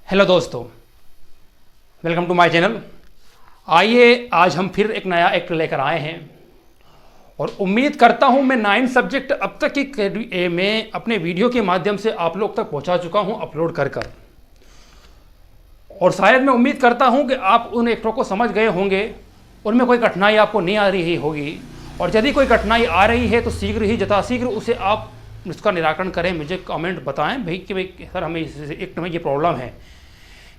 Hello दोस्तों, welcome to my channel. आइए आज हम फिर एक नया एक्ट लेकर आए हैं और उम्मीद करता हूं मैं 9 सब्जेक्ट अब तक की मैं अपने वीडियो के माध्यम से आप लोग तक पहुंचा चुका हूं अपलोड कर और शायद मैं उम्मीद करता हूं कि आप उन एक्टों को समझ गए होंगे, उनमें कोई कठिनाई आपको नहीं आ रही होगी और यदि कोई कठिनाई आ रही है तो शीघ्र ही यथाशीघ्र उसे आप उसका निराकरण करें, मुझे कमेंट बताएं भाई कि भाई सर हमें इस एक्ट में ये प्रॉब्लम है।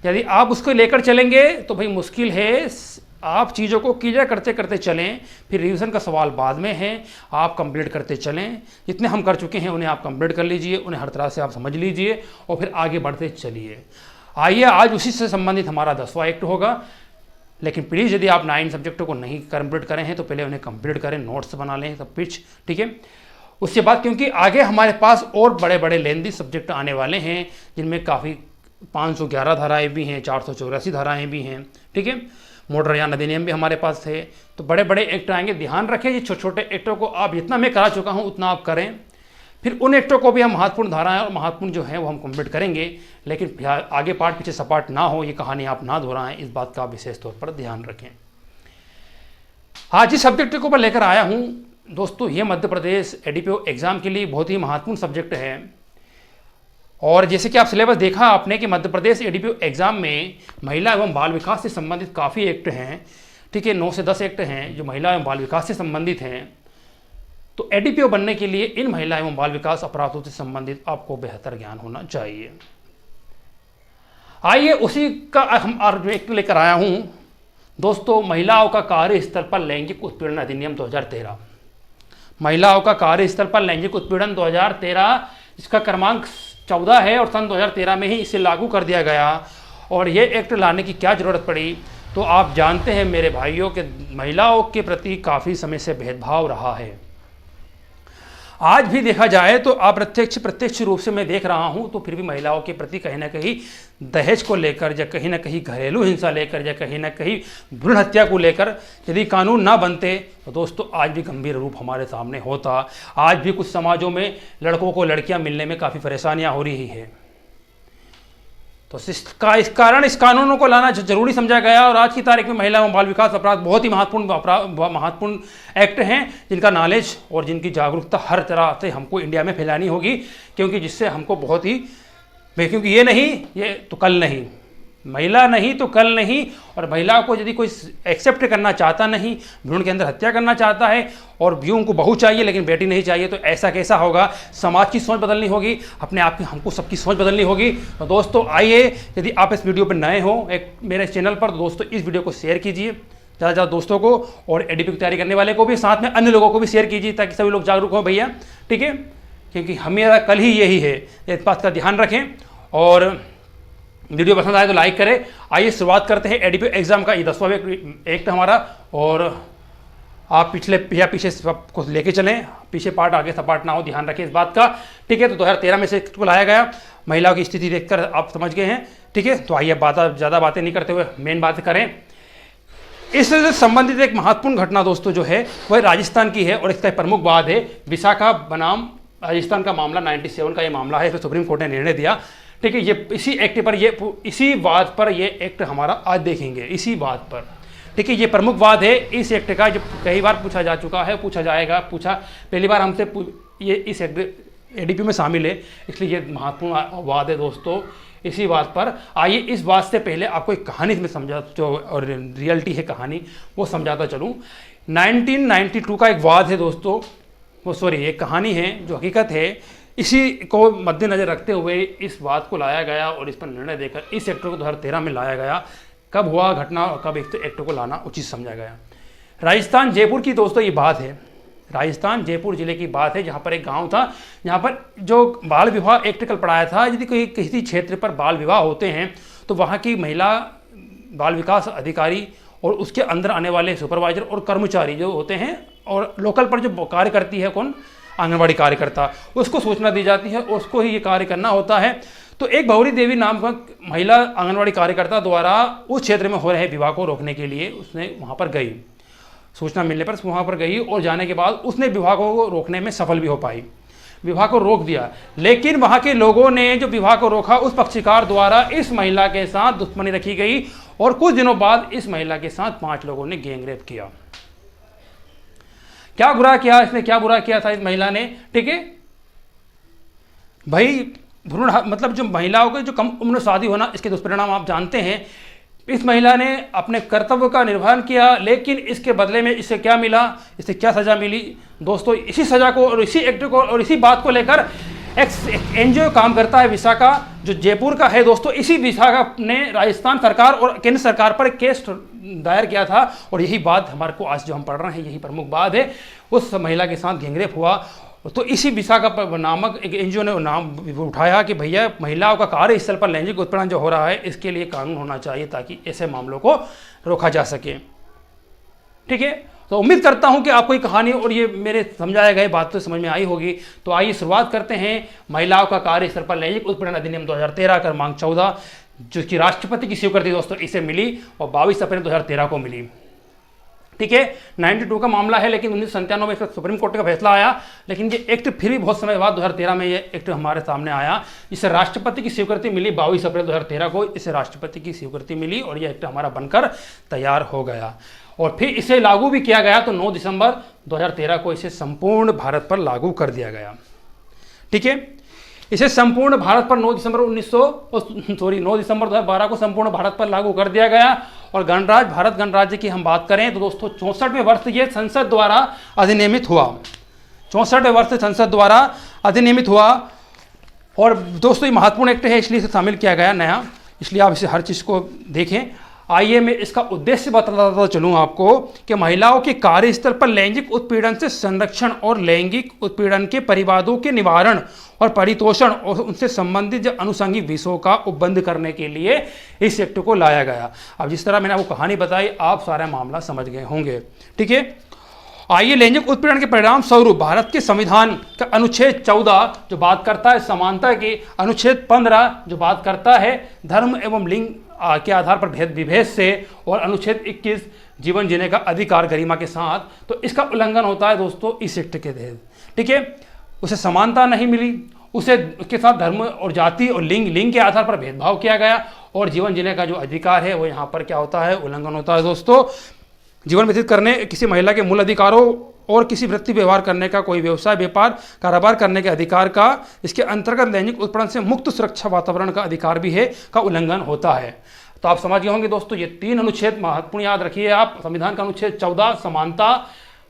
यदि आप उसको लेकर चलेंगे तो भाई मुश्किल है, आप चीज़ों को क्लियर करते करते चलें, फिर रिवीजन का सवाल बाद में है, आप कंप्लीट करते चलें। जितने हम कर चुके हैं उन्हें आप कंप्लीट कर लीजिए, उन्हें हर तरह से आप समझ लीजिए और फिर आगे बढ़ते चलिए। आइए आज उसी से संबंधित हमारा 10वां एक्ट होगा, लेकिन प्लीज़ यदि आप 9 सब्जेक्टों को नहीं कंप्लीट करें हैं तो पहले उन्हें कंप्लीट करें, नोट्स बना लें सब कुछ, ठीक है। उसके बाद क्योंकि आगे हमारे पास और बड़े बड़े लेंदी सब्जेक्ट आने वाले हैं जिनमें काफ़ी 511 धाराएं भी हैं, 484 धाराएं भी हैं, ठीक है। मोटर यान अधिनियम भी हमारे पास है, तो बड़े बड़े एक्ट आएंगे। ध्यान रखें ये छोटे छोटे एक्टों को आप जितना मैं करा चुका हूं उतना आप करें, फिर उन एक्टों को भी हम महत्वपूर्ण धाराएं और महत्वपूर्ण जो है वो हम कंप्लीट करेंगे, लेकिन आगे पार्ट पीछे सपाट ना हो, ये कहानी आप ना दोहराएं, इस बात का विशेष तौर पर ध्यान रखें। आज जिस सब्जेक्ट को मैं लेकर आया हूँ दोस्तों, ये मध्य प्रदेश एडीपीओ एग्जाम के लिए बहुत ही महत्वपूर्ण सब्जेक्ट है। और जैसे कि आप सिलेबस देखा आपने कि मध्य प्रदेश एडीपीओ एग्जाम में महिला एवं बाल विकास से संबंधित काफ़ी एक्ट हैं, ठीक है। 9 से 10 एक्ट हैं जो महिला एवं बाल विकास से संबंधित हैं। तो एडीपीओ बनने के लिए इन महिला एवं बाल विकास अपराधों से संबंधित आपको बेहतर ज्ञान होना चाहिए। आइए उसी का हम एक्ट लेकर आया हूँ दोस्तों, महिलाओं का कार्यस्थल पर लैंगिक उत्पीड़न अधिनियम 2013। महिलाओं का कार्यस्थल पर लैंगिक उत्पीड़न 2013, इसका क्रमांक 14 है और सन 2013 में ही इसे लागू कर दिया गया। और ये एक्ट लाने की क्या ज़रूरत पड़ी, तो आप जानते हैं मेरे भाइयों के महिलाओं के प्रति काफ़ी समय से भेदभाव रहा है। आज भी देखा जाए तो प्रत्यक्ष रूप से मैं देख रहा हूं, तो फिर भी महिलाओं के प्रति कहीं ना कहीं दहेज को लेकर या कहीं ना कहीं घरेलू हिंसा लेकर या कहीं ना कहीं भ्रूण हत्या को लेकर यदि कानून ना बनते तो दोस्तों आज भी गंभीर रूप हमारे सामने होता। आज भी कुछ समाजों में लड़कों को लड़कियां मिलने में काफ़ी परेशानियां हो रही है। तो इस कारण इस कानूनों को लाना जरूरी समझा गया और आज की तारीख में महिला एवं बाल विकास अपराध बहुत ही महत्वपूर्ण एक्ट हैं जिनका नॉलेज और जिनकी जागरूकता हर तरह से हमको इंडिया में फैलानी होगी, क्योंकि जिससे हमको बहुत ही, क्योंकि ये तो कल नहीं, महिला नहीं तो कल नहीं। और महिला को यदि कोई एक्सेप्ट करना चाहता नहीं, भ्रूण के अंदर हत्या करना चाहता है और भ्रूण को बहू चाहिए लेकिन बेटी नहीं चाहिए, तो ऐसा कैसा होगा। समाज की सोच बदलनी होगी, अपने आप की हमको सबकी सोच बदलनी होगी। तो दोस्तों आइए, यदि आप इस वीडियो पर नए हो मेरे चैनल पर, तो दोस्तों इस वीडियो को शेयर कीजिए ज़्यादा ज़्यादा दोस्तों को, और एडीपीओ की तैयारी करने वाले को भी, साथ में अन्य लोगों को भी शेयर कीजिए ताकि सभी लोग जागरूक हों भैया, ठीक है। क्योंकि हमें कल ही यही है, इस बात का ध्यान रखें। और वीडियो पसंद आए तो लाइक करें। आइए शुरुआत करते हैं एडीपीओ एग्जाम का ये 10वां एक्ट हमारा, और आप पीछे सबको लेके चलें, पीछे पार्ट आगे सपाट ना हो, ध्यान रखें इस बात का, ठीक है। तो 2013 में से इसको लाया गया, महिलाओं की स्थिति देखकर आप समझ गए हैं, ठीक है। तो आइए ज़्यादा बातें नहीं करते हुए मेन बात करें। इससे संबंधित एक महत्वपूर्ण घटना दोस्तों जो है वह राजस्थान की है और इसका प्रमुख वाद है विशाखा बनाम राजस्थान का मामला। 97 का ये मामला है, इस पर सुप्रीम कोर्ट ने निर्णय दिया, ठीक है। ये इसी एक्ट पर इसी वाद पर ये एक्ट हमारा आज देखेंगे, इसी वाद पर, ठीक है। ये प्रमुख वाद है इस एक्ट का, जो कई बार पूछा जा चुका है, पूछा जाएगा, पहली बार हमसे ये इस एडीपी में शामिल है, इसलिए ये महत्वपूर्ण वाद है दोस्तों। इसी बात पर आइए, इस बात से पहले आपको एक कहानी इसमें समझा, जो और रियलिटी है कहानी, वो समझाता चलूँ। 1992 का एक वाद है दोस्तों, एक कहानी है जो हकीकत है। इसी को मद्देनजर रखते हुए इस बात को लाया गया और इस पर निर्णय देकर इस एक्ट को 2013 में लाया गया। कब हुआ घटना और कब एक्ट को लाना उचित समझा गया। राजस्थान जयपुर की दोस्तों ये बात है, राजस्थान जयपुर जिले की बात है, जहाँ पर एक गांव था, जहाँ पर जो बाल विवाह एक्ट कल पढ़ाया था, यदि कोई किसी क्षेत्र पर बाल विवाह होते हैं तो वहाँ की महिला बाल विकास अधिकारी और उसके अंदर आने वाले सुपरवाइजर और कर्मचारी जो होते हैं, और लोकल पर जो कार्य करती है कौन, आंगनबाड़ी कार्यकर्ता, उसको सूचना दी जाती है, उसको ही ये कार्य करना होता है। तो एक भौरी देवी नाम का महिला आंगनबाड़ी कार्यकर्ता द्वारा उस क्षेत्र में हो रहे विवाह को रोकने के लिए उसने वहाँ पर गई, सूचना मिलने पर वहाँ पर गई और जाने के बाद उसने विवाह को रोकने में सफल भी हो पाई। विवाह को रोक दिया, लेकिन वहां के लोगों ने जो विवाह को रोका उस पक्षकार द्वारा इस महिला के साथ दुश्मनी रखी गई और कुछ दिनों बाद इस महिला के साथ 5 लोगों ने गैंगरेप किया। क्या बुरा किया इसने, क्या बुरा किया था इस महिला ने? ठीक है भाई, भ्रूण मतलब जो महिलाओं के जो कम उम्र में शादी होना, इसके दुष्परिणाम आप जानते हैं। इस महिला ने अपने कर्तव्य का निर्वहन किया, लेकिन इसके बदले में इसे क्या मिला, इसे क्या सजा मिली दोस्तों? इसी सजा को और इसी एक्ट को और इसी बात को लेकर एक एनजीओ काम करता है विशाखा, जो जयपुर का है दोस्तों। इसी विशाखा ने राजस्थान सरकार और केंद्र सरकार पर केस दायर किया था और यही बात हमारे को आज जो हम पढ़ रहे हैं यही प्रमुख बात है। उस महिला के साथ गैंगरेप हुआ तो इसी विशाखा नामक एक एनजीओ ने नाम उठाया कि भैया महिलाओं का कार्यस्थल पर लैंगिक उत्पीड़न जो हो रहा है इसके लिए कानून होना चाहिए ताकि ऐसे मामलों को रोका जा सके। ठीक है, तो उम्मीद करता हूं कि आपको ये कहानी और ये मेरे समझाए गए बात तो समझ में आई होगी। तो आइए शुरुआत करते हैं महिलाओं का कार्यस्थल पर लैंगिक उत्पीड़न अधिनियम 2013 क्रमांक 14, जो कि राष्ट्रपति की स्वीकृति दोस्तों इसे मिली और 22 अप्रैल 2013 को मिली। ठीक है, 92 का मामला है, लेकिन 1997 में इसका सुप्रीम कोर्ट का फैसला आया, लेकिन ये एक्ट फिर भी बहुत समय बाद 2013 में ये एक्ट हमारे सामने आया। इसे राष्ट्रपति की स्वीकृति मिली 22 अप्रैल 2013 को, इसे राष्ट्रपति की स्वीकृति मिली और ये एक्ट हमारा बनकर तैयार हो गया और फिर इसे लागू भी किया गया। तो 9 दिसंबर 2013 को इसे संपूर्ण भारत पर लागू कर दिया गया। ठीक है, इसे संपूर्ण भारत पर 9 दिसंबर 2012 को संपूर्ण भारत पर लागू कर दिया गया। और गणराज्य भारत गणराज्य की हम बात करें तो दोस्तों 64वें वर्ष ये संसद द्वारा अधिनियमित हुआ। 64वें वर्ष संसद द्वारा अधिनियमित हुआ और दोस्तों ये महत्वपूर्ण एक्ट है, इसलिए इसे शामिल किया गया नया, इसलिए आप इसे हर चीज़ को देखें। आइए मैं इसका उद्देश्य बताता चलूँ आपको कि महिलाओं के कार्यस्थल पर लैंगिक उत्पीड़न से संरक्षण और लैंगिक उत्पीड़न के परिवादों के निवारण और परितोषण और उनसे संबंधित जो अनुषंगिक विषयों का उपबंध करने के लिए इस एक्ट को लाया गया। अब जिस तरह मैंने आपको कहानी बताई आप सारा मामला समझ गए होंगे। ठीक है, आइए लैंगिक उत्पीड़न के परिणाम स्वरूप भारत के संविधान का अनुच्छेद 14 जो बात करता है समानता की, अनुच्छेद 15 जो बात करता है धर्म एवं लिंग के आधार पर भेद विभेद से, और अनुच्छेद 21 जीवन जीने का अधिकार गरिमा के साथ, तो इसका उल्लंघन होता है दोस्तों इस एक्ट के तहत। ठीक है, उसे समानता नहीं मिली, उसे उसके साथ धर्म और जाति और लिंग के आधार पर भेदभाव किया गया और जीवन जीने का जो अधिकार है वो यहाँ पर क्या होता है, उल्लंघन होता है दोस्तों। जीवन व्यतीत करने, किसी महिला के मूल अधिकारों और किसी वृत्ति व्यवहार करने का, कोई व्यवसाय व्यापार कारोबार करने के अधिकार का, इसके अंतर्गत लैंगिक उत्पीड़न से मुक्त सुरक्षा वातावरण का अधिकार भी है, का उल्लंघन होता है। तो आप समझ गए होंगे दोस्तों, ये 3 अनुच्छेद महत्वपूर्ण याद रखिए आप। संविधान का अनुच्छेद 14 समानता,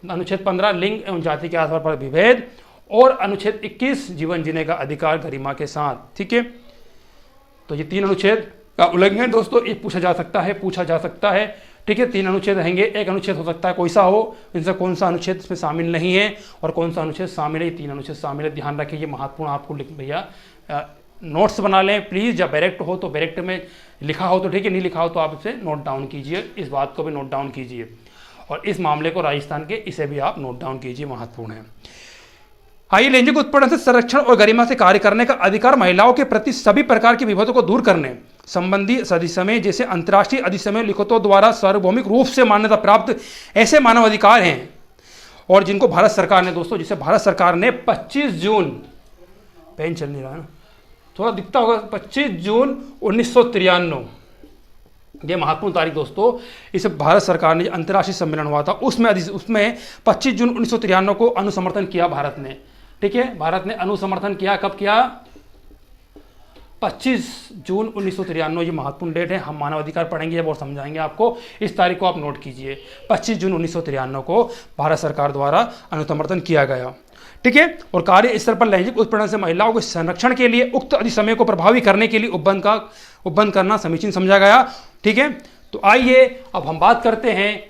अनुच्छेद 15 लिंग एवं जाति के आधार पर विभेद और अनुच्छेद 21 जीवन जीने का अधिकार गरिमा के साथ। ठीक है, तो ये 3 अनुच्छेद का उल्लंघन दोस्तों ये पूछा जा सकता है। ठीक है, 3 अनुच्छेद रहेंगे, एक अनुच्छेद हो सकता है कोई सा हो, इनसे कौन सा अनुच्छेद इसमें शामिल नहीं है और कौन सा अनुच्छेद शामिल है, 3 अनुच्छेद शामिल है, ध्यान रखिए। ये महत्वपूर्ण आपको भैया नोट्स बना लें प्लीज़, या बैरेक्ट हो तो बैरेक्ट में लिखा हो तो ठीक है, नहीं लिखा हो तो आप इसे नोट डाउन कीजिए, इस बात को भी नोट डाउन कीजिए और इस मामले को राजस्थान के इसे भी आप नोट डाउन कीजिए, महत्वपूर्ण है। आइए लैंगिक उत्पीड़न से संरक्षण और गरिमा से कार्य करने का अधिकार महिलाओं के प्रति सभी प्रकार के विभेदों को दूर करने संबंधी अधिसमय जैसे अंतर्राष्ट्रीय अधिसमय लिखतों द्वारा सार्वभौमिक रूप से मान्यता प्राप्त ऐसे मानव अधिकार हैं और जिनको भारत सरकार ने दोस्तों, जिसे भारत सरकार ने 25 जून, पेन चल नहीं रहा है ना, थोड़ा दिखता होगा, 25 जून 1993, ये महत्वपूर्ण तारीख दोस्तों, इसे भारत सरकार ने अंतर्राष्ट्रीय सम्मेलन हुआ था उसमें 25 जून 1993 को अनुसमर्थन किया भारत ने। ठीक है, भारत ने अनुसमर्थन किया, कब किया? 25 जून 1993, ये महत्वपूर्ण डेट है, हम मानव अधिकार पढ़ेंगे जब और समझाएंगे आपको, इस तारीख को आप नोट कीजिए। 25 जून 1993 को भारत सरकार द्वारा अनुसमर्थन किया गया। ठीक है, और कार्य स्तर पर लैंगिक उत्पीड़न से महिलाओं के संरक्षण के लिए उक्त अधिसमय को प्रभावी करने के लिए उपबंध करना समीचीन समझा गया। ठीक है, तो आइए अब हम बात करते हैं,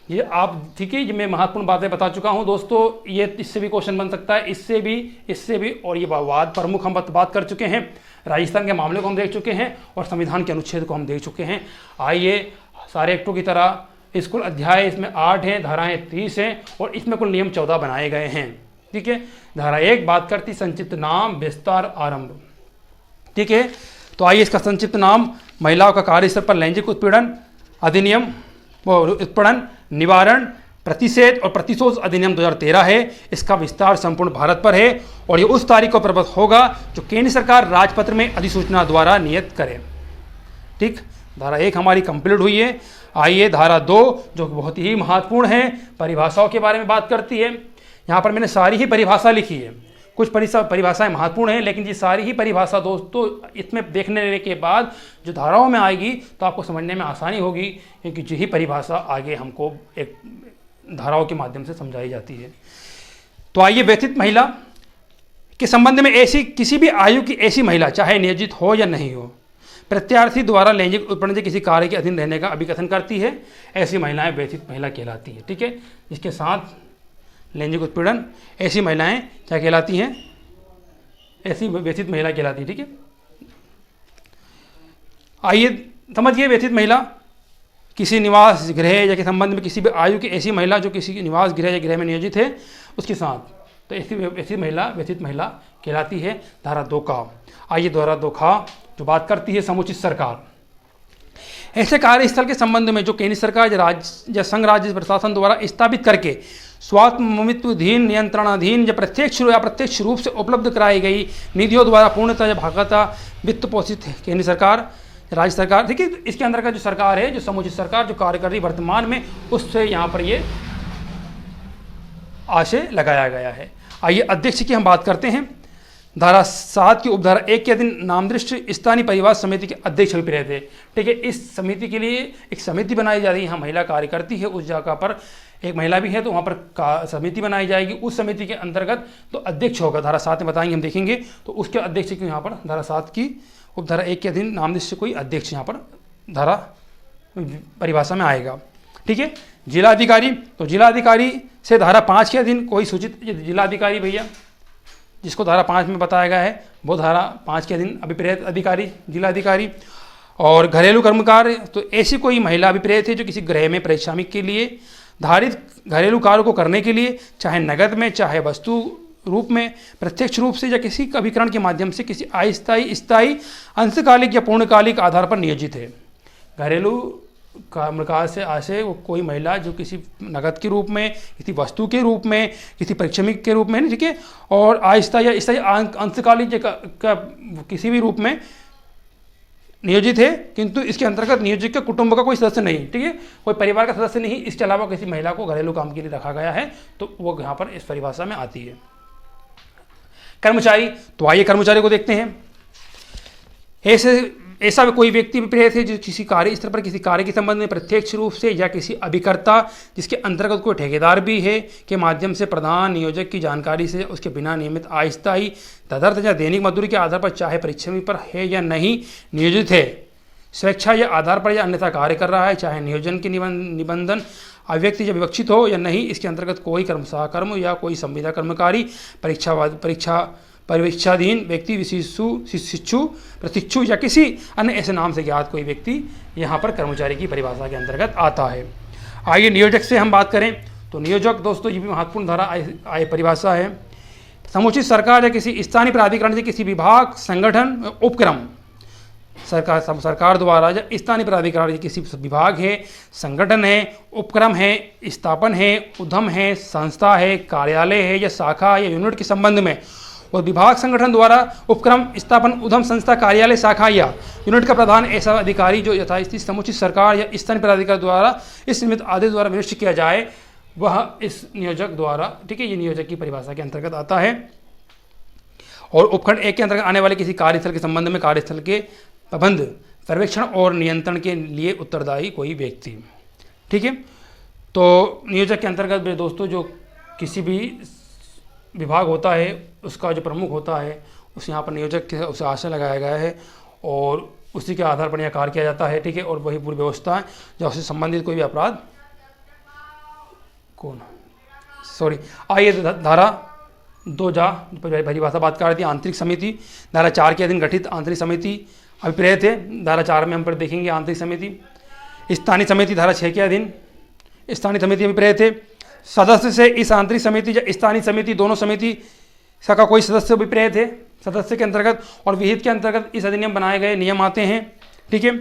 ये आप ठीक है, ये मैं महत्वपूर्ण बातें बता चुका हूं दोस्तों, ये इससे भी क्वेश्चन बन सकता है, इससे भी और ये वाद प्रमुख हम बात कर चुके हैं, राजस्थान के मामले को हम देख चुके हैं और संविधान के अनुच्छेद को हम देख चुके हैं। आइए सारे एक्टों की तरह इस कुल अध्याय इसमें 8 हैं, धाराएं 30 हैं और इसमें कुल नियम 14 बनाए गए हैं। ठीक है, धारा 1 बात करती संक्षिप्त नाम, विस्तार, आरंभ। ठीक है, तो आइए इसका संक्षिप्त नाम, महिलाओं का कार्यस्थल पर लैंगिक उत्पीड़न अधिनियम, उत्पीड़न निवारण, प्रतिषेध और प्रतिशोध अधिनियम 2013 है। इसका विस्तार संपूर्ण भारत पर है और ये उस तारीख को प्रबद्ध होगा जो केंद्र सरकार राजपत्र में अधिसूचना द्वारा नियत करे। ठीक, धारा 1 हमारी कंप्लीट हुई है। आइए धारा 2 जो बहुत ही महत्वपूर्ण है, परिभाषाओं के बारे में बात करती है। यहाँ पर मैंने सारी ही परिभाषा लिखी है, कुछ परिभाषाएं महत्वपूर्ण हैं, लेकिन ये सारी ही परिभाषा दोस्तों इसमें देखने लेने के बाद जो धाराओं में आएगी तो आपको समझने में आसानी होगी, क्योंकि यही परिभाषा आगे हमको एक धाराओं के माध्यम से समझाई जाती है। तो आइए, व्यथित महिला के संबंध में ऐसी किसी भी आयु की ऐसी महिला, चाहे नियोजित हो या नहीं हो, प्रत्यार्थी द्वारा लैंगिक उत्पीड़न से किसी कार्य के अधीन रहने का अभिकथन करती है, ऐसी महिलाएं व्यथित महिला कहलाती है। ठीक है, जिसके साथ लैंगिक उत्पीड़न, ऐसी महिलाएं क्या कहलाती हैं? ऐसी व्यथित महिला कहलाती है। ठीक है, आइए समझिए, व्यथित महिला किसी निवास गृह या के संबंध में किसी भी आयु की ऐसी महिला जो किसी निवास गृह या गृह में नियोजित है उसके साथ, तो ऐसी महिला व्यथित महिला कहलाती है। धारा 2 का, आइए धारा 2 का जो बात करती है समुचित सरकार, ऐसे कार्यस्थल के संबंध में जो केंद्र सरकार या संघ राज्य प्रशासन द्वारा स्थापित करके स्वामित्वाधीन, नियंत्रणाधीन या प्रत्यक्ष रूप से उपलब्ध कराई गई निधियों द्वारा पूर्णतः या भागतः वित्त पोषित है केंद्र सरकार, राज्य सरकार। देखिए, इसके अंदर का जो सरकार है, जो समुचित सरकार जो कार्य कर रही वर्तमान में, उससे यहाँ पर ये आशय लगाया गया है। आइए अध्यक्ष की हम बात करते हैं। धारा 7 की उपधारा 1 के अधीन नामदृष्ट स्थानीय परिवार समिति के अध्यक्ष भी रहते। ठीक है, इस समिति के लिए एक समिति बनाई जा रही है, यहाँ महिला कार्य करती है, उस जगह पर एक महिला भी है तो वहाँ पर समिति बनाई जाएगी। उस समिति के अंतर्गत तो अध्यक्ष होगा, धारा 7 में बताएंगे, हम देखेंगे। तो उसके अध्यक्ष की यहाँ पर धारा 7 की उपधारा 1 के अधीन नामदृष्ट कोई अध्यक्ष यहाँ पर धारा परिभाषा में आएगा। ठीक है, जिलाधिकारी, तो जिलाधिकारी से धारा 5 के अधीन कोई सूचित जिलाधिकारी भैया, जिसको धारा 5 में बताया गया है, वो धारा 5 के अधीन अभिप्रेत अधिकारी जिलाधिकारी। और घरेलू कर्मकार, तो ऐसी कोई महिला अभिप्रेत है जो किसी गृह में परिश्रमिक के लिए धारित घरेलू कार्य को करने के लिए चाहे नगद में चाहे वस्तु रूप में प्रत्यक्ष रूप से या किसी अभिकरण के माध्यम से किसी अस्थायी, स्थायी, अंशकालिक या पूर्णकालिक आधार पर नियोजित है। घरेलू कर्मकार से आशय वो कोई महिला जो किसी नगद के रूप में, किसी वस्तु के रूप में, किसी परिश्रमिक के रूप में, ठीक है, और अस्थायी या स्थायी अंशकालिक का किसी भी रूप में नियोजित है, किंतु इसके अंतर्गत नियोजित के कुटुंब का कोई सदस्य नहीं, ठीक है, कोई परिवार का सदस्य नहीं, इसके अलावा किसी महिला को घरेलू काम के लिए रखा गया है, तो वो यहाँ पर इस परिभाषा में आती है। कर्मचारी, तो आइए कर्मचारी को देखते हैं। ऐसा कोई व्यक्ति प्रेरित है जो किसी कार्य स्थल पर किसी कार्य के संबंध में प्रत्यक्ष रूप से या किसी अभिकर्ता जिसके अंतर्गत कोई ठेकेदार भी है के माध्यम से प्रधान नियोजक की जानकारी से उसके बिना नियमित अस्थायी तदर्थ या दैनिक मजदूरी के आधार पर चाहे परिश्रमी पर है या नहीं नियोजित है, स्वेच्छा या आधार पर या अन्यथा कार्य कर रहा है, चाहे नियोजन के निबंधन अव्यक्ति या विवक्षित हो या नहीं, इसके अंतर्गत कोई सहकर्म या कोई संविदा कर्मकारी परीक्षाधीन व्यक्ति शिक्षु प्रशिक्षु या किसी अन्य ऐसे नाम से ज्ञात कोई व्यक्ति यहाँ पर कर्मचारी की परिभाषा के अंतर्गत आता है। आइए नियोजक से हम बात करें, तो नियोजक दोस्तों ये भी महत्वपूर्ण धारा परिभाषा है। समुचित सरकार या किसी स्थानीय प्राधिकरण से किसी विभाग, संगठन, उपक्रम, सरकार द्वारा या स्थानीय प्राधिकरण किसी विभाग है, संगठन है, उपक्रम है, स्थापन है, उद्यम है, संस्था है, कार्यालय है या शाखा या यूनिट के संबंध में और विभाग, संगठन द्वारा उपक्रम, स्थापन, उद्यम, संस्था, कार्यालय, शाखा या यूनिट का प्रधान ऐसा अधिकारी जो यथास्थिति समुचित सरकार या स्थानीय प्राधिकरण द्वारा इस निमित्त आदेश द्वारा विनिष्ट किया जाए, वह इस नियोजक द्वारा, ठीक है, ये नियोजक की परिभाषा के अंतर्गत आता है। और उपखंड 1 के अंतर्गत आने वाले किसी कार्यस्थल के संबंध में कार्यस्थल के प्रबंध, सर्वेक्षण और नियंत्रण के लिए उत्तरदायी कोई व्यक्ति, ठीक है। तो नियोजक के अंतर्गत दोस्तों जो किसी भी विभाग होता है उसका जो प्रमुख होता है उस यहाँ पर नियोजक के उसे आशय लगाया गया है और उसी के आधार पर यह कार्य किया जाता है, ठीक है। और वही पूरी व्यवस्था है जब उससे संबंधित कोई भी अपराध आइए धारा 2 परिभाषा बात कर रही थी आंतरिक समिति। धारा 4 के अधीन गठित आंतरिक समिति अभिप्रेत है। धारा 4 में हम पर देखेंगे आंतरिक समिति। स्थानीय समिति धारा 6 के अधीन स्थानीय समिति अभिप्रेत है। सदस्य से इस आंतरिक समिति या स्थानीय समिति दोनों समिति का कोई सदस्य अभिप्रेत है सदस्य के अंतर्गत और विहित के अंतर्गत इस अधिनियम बनाए गए नियम आते हैं, ठीक है।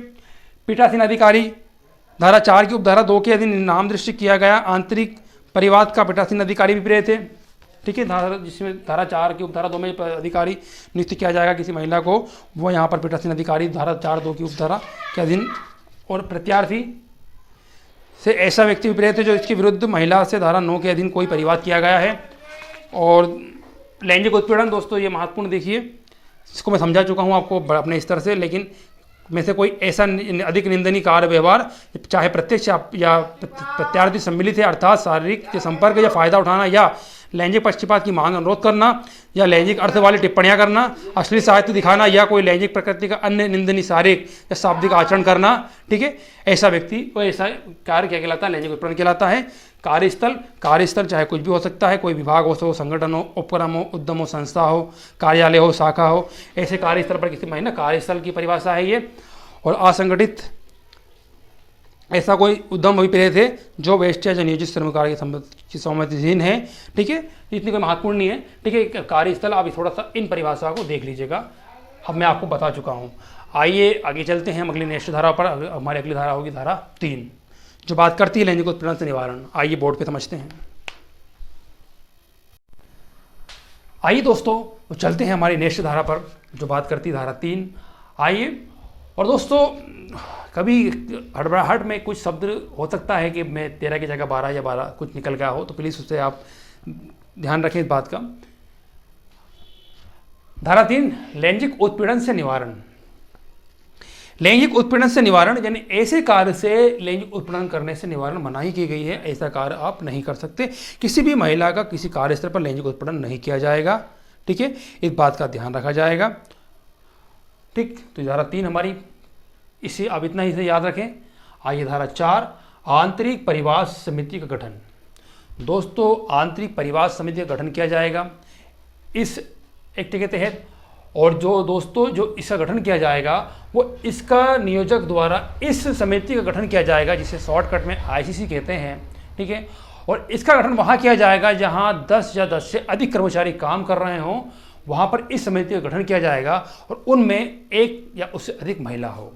पीठासीन अधिकारी धारा 4 की उपधारा 2 के अधीन नाम दृष्टि किया गया आंतरिक परिवाद का पीठासीन अधिकारी भी प्रेरित है। ठीक है, धारा जिसमें धारा 4 की उपधारा 2 में अधिकारी नियुक्त किया जाएगा किसी महिला को, वो यहाँ पर पीठासीन अधिकारी धारा 4(2) की उपधारा के अधीन। और प्रत्यार्थी से ऐसा व्यक्ति भी प्रेरित है जो इसके विरुद्ध महिला से धारा 9 के अधीन कोई परिवाद किया गया है। और लैंगिक उत्पीड़न दोस्तों ये महत्वपूर्ण देखिए, इसको मैं समझा चुका हूँ आपको अपने स्तर से, लेकिन में से कोई ऐसा अधिक निंदनीय कार्य व्यवहार चाहे प्रत्यक्ष या प्रत्यार्थी सम्मिलित है, अर्थात शारीरिक के संपर्क या फायदा उठाना या लैंगिक पक्षपात की मांग अनुरोध करना या लैंगिक अर्थ वाली टिप्पणियां करना, अश्लील साहित्य दिखाना या कोई लैंगिक प्रकृति का अन्य निंदनीय शारीरिक या शाब्दिक आचरण करना। ठीक है, ऐसा व्यक्ति वो ऐसा कार्य क्या कहलाता है, लैंगिक उत्पीड़न कहलाता है। कार्यस्थल चाहे कुछ भी हो सकता है, कोई विभाग हो, संगठन हो, उपक्रम हो, उद्यम हो, संस्था हो, कार्यालय हो, शाखा हो, ऐसे कार्यस्थल पर किसी महिला कार्यस्थल की परिभाषा है ये। और असंगठित ऐसा कोई उद्यम भी प्रेरित है जो वेस्टेज या नियोजित श्रमकार की सहमतिहीन है। ठीक है, इतनी कोई महत्वपूर्ण नहीं है। ठीक है, कार्यस्थल आप थोड़ा सा इन परिभाषा को देख लीजिएगा, अब मैं आपको बता चुका हूँ। आइए आगे चलते हैं हम अगली नेक्स्ट धारा पर। हमारी अगली धारा होगी धारा 3 जो बात करती है लैंगिक उत्पीड़न से निवारण। आइए बोर्ड पे समझते हैं। आइए दोस्तों तो चलते हैं हमारी नेक्स्ट धारा पर जो बात करती है धारा 3। आइए, और दोस्तों कभी हड़बड़ाहट में कुछ शब्द हो सकता है कि मैं 13 की जगह 12 या 12 कुछ निकल गया हो, तो प्लीज़ उससे आप ध्यान रखें इस बात का। धारा 3 लैंगिक उत्पीड़न से निवारण। लैंगिक उत्पीड़न से निवारण यानी ऐसे कार्य से लैंगिक उत्पीड़न करने से निवारण मनाही की गई है। ऐसा कार्य आप नहीं कर सकते। किसी भी महिला का किसी कार्यस्थल पर लैंगिक उत्पीड़न नहीं किया जाएगा। ठीक है, इस बात का ध्यान रखा जाएगा। ठीक, तो धारा 3 हमारी, इसे अब इतना ही से याद रखें। आइए धारा 4 आंतरिक परिवार समिति का गठन। दोस्तों आंतरिक परिवार समिति का गठन किया जाएगा इस एक्ट के तहत, और जो दोस्तों जो इसका गठन किया जाएगा वो इसका नियोजक द्वारा इस समिति का गठन किया जाएगा जिसे शॉर्टकट में आईसीसी कहते हैं। ठीक है, और इसका गठन वहाँ किया जाएगा जहाँ 10 या 10 से अधिक कर्मचारी काम कर रहे हों, वहाँ पर इस समिति का गठन किया जाएगा और उनमें एक या उससे अधिक महिला हो।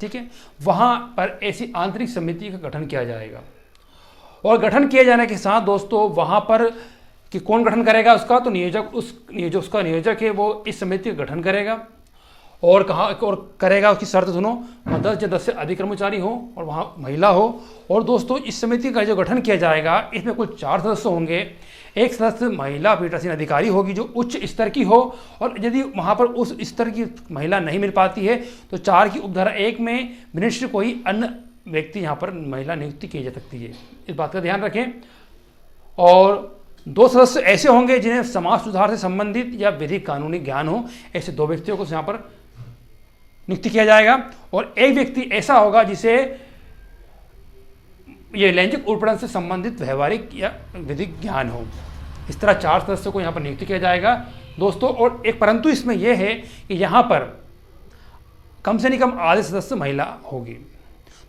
ठीक है, वहाँ पर ऐसी आंतरिक समिति का गठन किया जाएगा। और गठन किए जाने के साथ दोस्तों वहाँ पर कि कौन गठन करेगा उसका, तो नियोजक, उसका नियोजक है वो इस समिति का गठन करेगा। और कहाँ और करेगा उसकी शर्त सुनो, 10 या 10 से अधिक कर्मचारी हो और वहाँ महिला हो। और दोस्तों इस समिति का जो गठन किया जाएगा इसमें कुल 4 सदस्य होंगे। एक सदस्य महिला पीठासीन अधिकारी होगी जो उच्च स्तर की हो, और यदि वहाँ पर उस स्तर की महिला नहीं मिल पाती है तो 4 की उपधारा 1 में विनिष्ट कोई अन्य व्यक्ति यहाँ पर महिला नियुक्ति की जा सकती है। इस बात का ध्यान रखें। और 2 सदस्य ऐसे होंगे जिन्हें समाज सुधार से संबंधित या विधिक कानूनी ज्ञान हो। ऐसे 2 व्यक्तियों को यहाँ पर नियुक्ति किया जाएगा। और एक व्यक्ति ऐसा होगा जिसे ये लैंगिक उत्पीड़न से संबंधित व्यवहारिक या विधिक ज्ञान हो। इस तरह 4 सदस्यों को यहाँ पर नियुक्ति किया जाएगा दोस्तों। और एक परंतु इसमें यह है कि यहाँ पर कम से कम आधे सदस्य महिला होगी।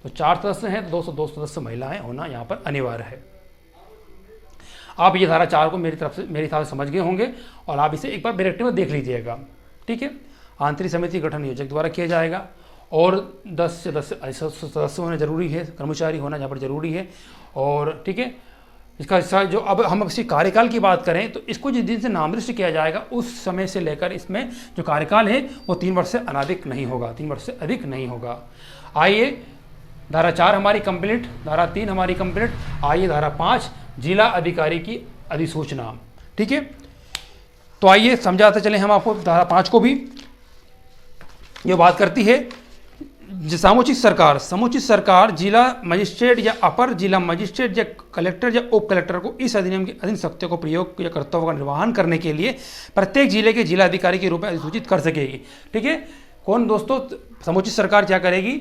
तो 4 सदस्य हैं तो 202 सदस्य महिलाएं होना यहाँ पर अनिवार्य है। आप ये धारा 4 को मेरी हिसाब से समझ गए होंगे और आप इसे एक बार डायरेक्टिव में देख लीजिएगा। ठीक है, आंतरिक समिति गठन नियोजक द्वारा किया जाएगा और 10 से 10 सदस्य होना जरूरी है, कर्मचारी होना यहाँ पर जरूरी है। और ठीक है, इसका जो अब हम इसी कार्यकाल की बात करें तो इसको जिस दिन से नामनिर्दिष्ट किया जाएगा उस समय से लेकर इसमें जो कार्यकाल है वो 3 वर्ष से अनाधिक नहीं होगा, 3 वर्ष से अधिक नहीं होगा। आइए धारा 4 हमारी कंप्लीट, धारा 3 हमारी कंप्लीट। आइए धारा 5 जिला अधिकारी की अधिसूचना। ठीक है, तो आइए समझाते चले हम आपको धारा 5 को भी। ये बात करती है समुचित सरकार जिला मजिस्ट्रेट या अपर जिला मजिस्ट्रेट या कलेक्टर या उप कलेक्टर को इस अधिनियम के अधीन शक्तियों को प्रयोग या कर्तव्यों का निर्वहन करने के लिए प्रत्येक जिले के जिला अधिकारी के रूप में अधिसूचित कर सकेगी। ठीक है, कौन दोस्तों समुचित सरकार क्या करेगी,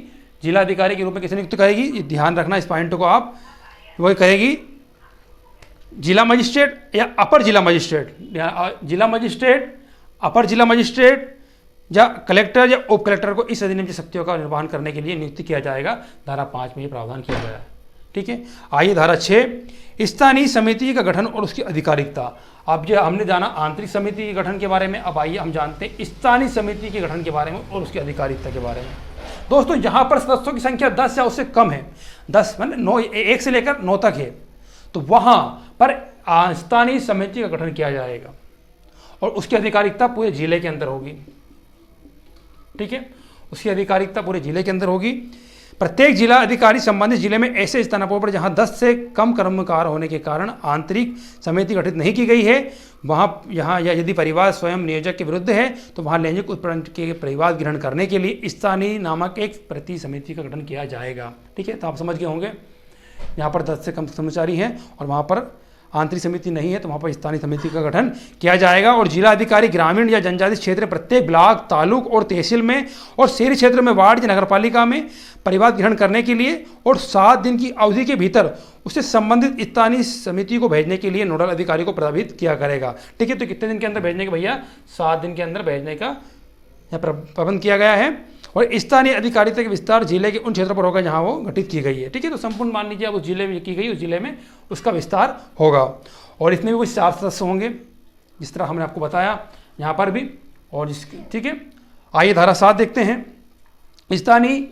जिला अधिकारी के रूप में किसे नियुक्त करेगी, ये ध्यान रखना इस पॉइंट को आप। वही कहेगी जिला मजिस्ट्रेट या अपर जिला मजिस्ट्रेट, जिला मजिस्ट्रेट, अपर जिला मजिस्ट्रेट या कलेक्टर या उप कलेक्टर को इस अधिनियम की शक्तियों का निर्वहन करने के लिए नियुक्त किया जाएगा। धारा 5 में ये प्रावधान किया गया है। ठीक है, आइए धारा 6 स्थानीय समिति का गठन और उसकी आधिकारिकता। अब जो हमने जाना आंतरिक समिति के गठन के बारे में, अब आइए हम जानते हैं स्थानीय समिति के गठन के बारे में और उसकी आधिकारिकता के बारे में। दोस्तों जहाँ पर सदस्यों की संख्या 10 या उससे कम है, 10 मतलब 9, 1 से लेकर 9 तक है, तो वहां पर स्थानीय समिति का गठन किया जाएगा और उसकी आधिकारिकता पूरे जिले के अंदर होगी। ठीक है, उसकी आधिकारिकता पूरे जिले के अंदर होगी। प्रत्येक जिला अधिकारी संबंधित जिले में ऐसे स्थानों पर जहां 10 से कम कर्मकार होने के कारण आंतरिक समिति गठित नहीं की गई है, वहां या यदि परिवार स्वयं नियोजक के विरुद्ध है तो वहां लैंगिक उत्पीड़न के परिवार ग्रहण करने के लिए स्थानीय नामक एक प्रति समिति का गठन किया जाएगा। ठीक है, तो आप समझ गए होंगे, यहाँ पर 10 से कम कर्मचारी हैं और वहाँ पर आंतरिक समिति नहीं है तो वहाँ पर स्थानीय समिति का गठन किया जाएगा। और जिला अधिकारी ग्रामीण या जनजातीय क्षेत्र प्रत्येक ब्लॉक, तालुक और तहसील में और शहरी क्षेत्र में, वार्ड या नगरपालिका में परिवाद ग्रहण करने के लिए और 7 दिन की अवधि के भीतर उससे संबंधित स्थानीय समिति को भेजने के लिए नोडल अधिकारी को प्रभावित किया करेगा। ठीक है, तो कितने दिन के अंदर भेजने का भैया? 7 दिन के अंदर भेजने का प्रबंध किया गया है। और स्थानीय अधिकारिता के विस्तार जिले के उन क्षेत्रों पर होगा जहां वो गठित की गई है। ठीक है, तो संपूर्ण मान लीजिए अब उस जिले में की गई, उस जिले में उसका विस्तार होगा और इसमें भी कुछ 4 सदस्य होंगे जिस तरह हमने आपको बताया यहाँ पर भी। और ठीक है, आइए धारा 7 देखते हैं। स्थानीय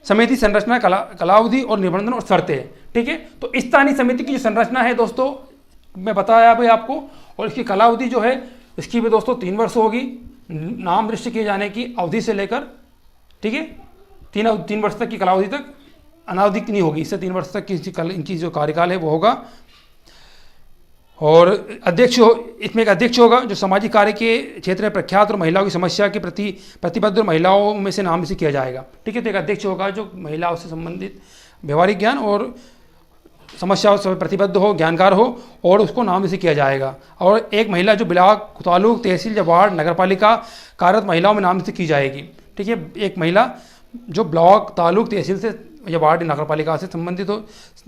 समिति संरचना, कालावधि और निबंधन और शर्तें। ठीक है, तो स्थानीय समिति की जो संरचना है दोस्तों मैं बताया भाई आपको, और इसकी कालावधि जो है इसकी भी दोस्तों 3 वर्ष होगी, नाम दृष्टि किए जाने की अवधि से लेकर, ठीक है, 3 वर्ष तक की कालावधि तक, अनावधिक नहीं होगी, इससे 3 वर्ष तक की इनकी जो कार्यकाल है वो होगा। और अध्यक्ष इसमें एक अध्यक्ष होगा जो सामाजिक कार्य के क्षेत्र में प्रख्यात और महिलाओं की समस्या के प्रति प्रतिबद्ध और महिलाओं में से नाम से किया जाएगा। ठीक है, तो एक अध्यक्ष होगा जो महिलाओं से संबंधित व्यवहारिक ज्ञान और समस्याओं से प्रतिबद्ध हो, ज्ञानकार हो, और उसको नाम से किया जाएगा। और एक महिला जो ब्लॉक, तालुक, तहसील या वार्ड, नगरपालिका कार्यरत महिलाओं में नाम से की जाएगी। ठीक है, एक महिला जो ब्लॉक, तालुक, तहसील से या वार्ड, नगरपालिका से संबंधित हो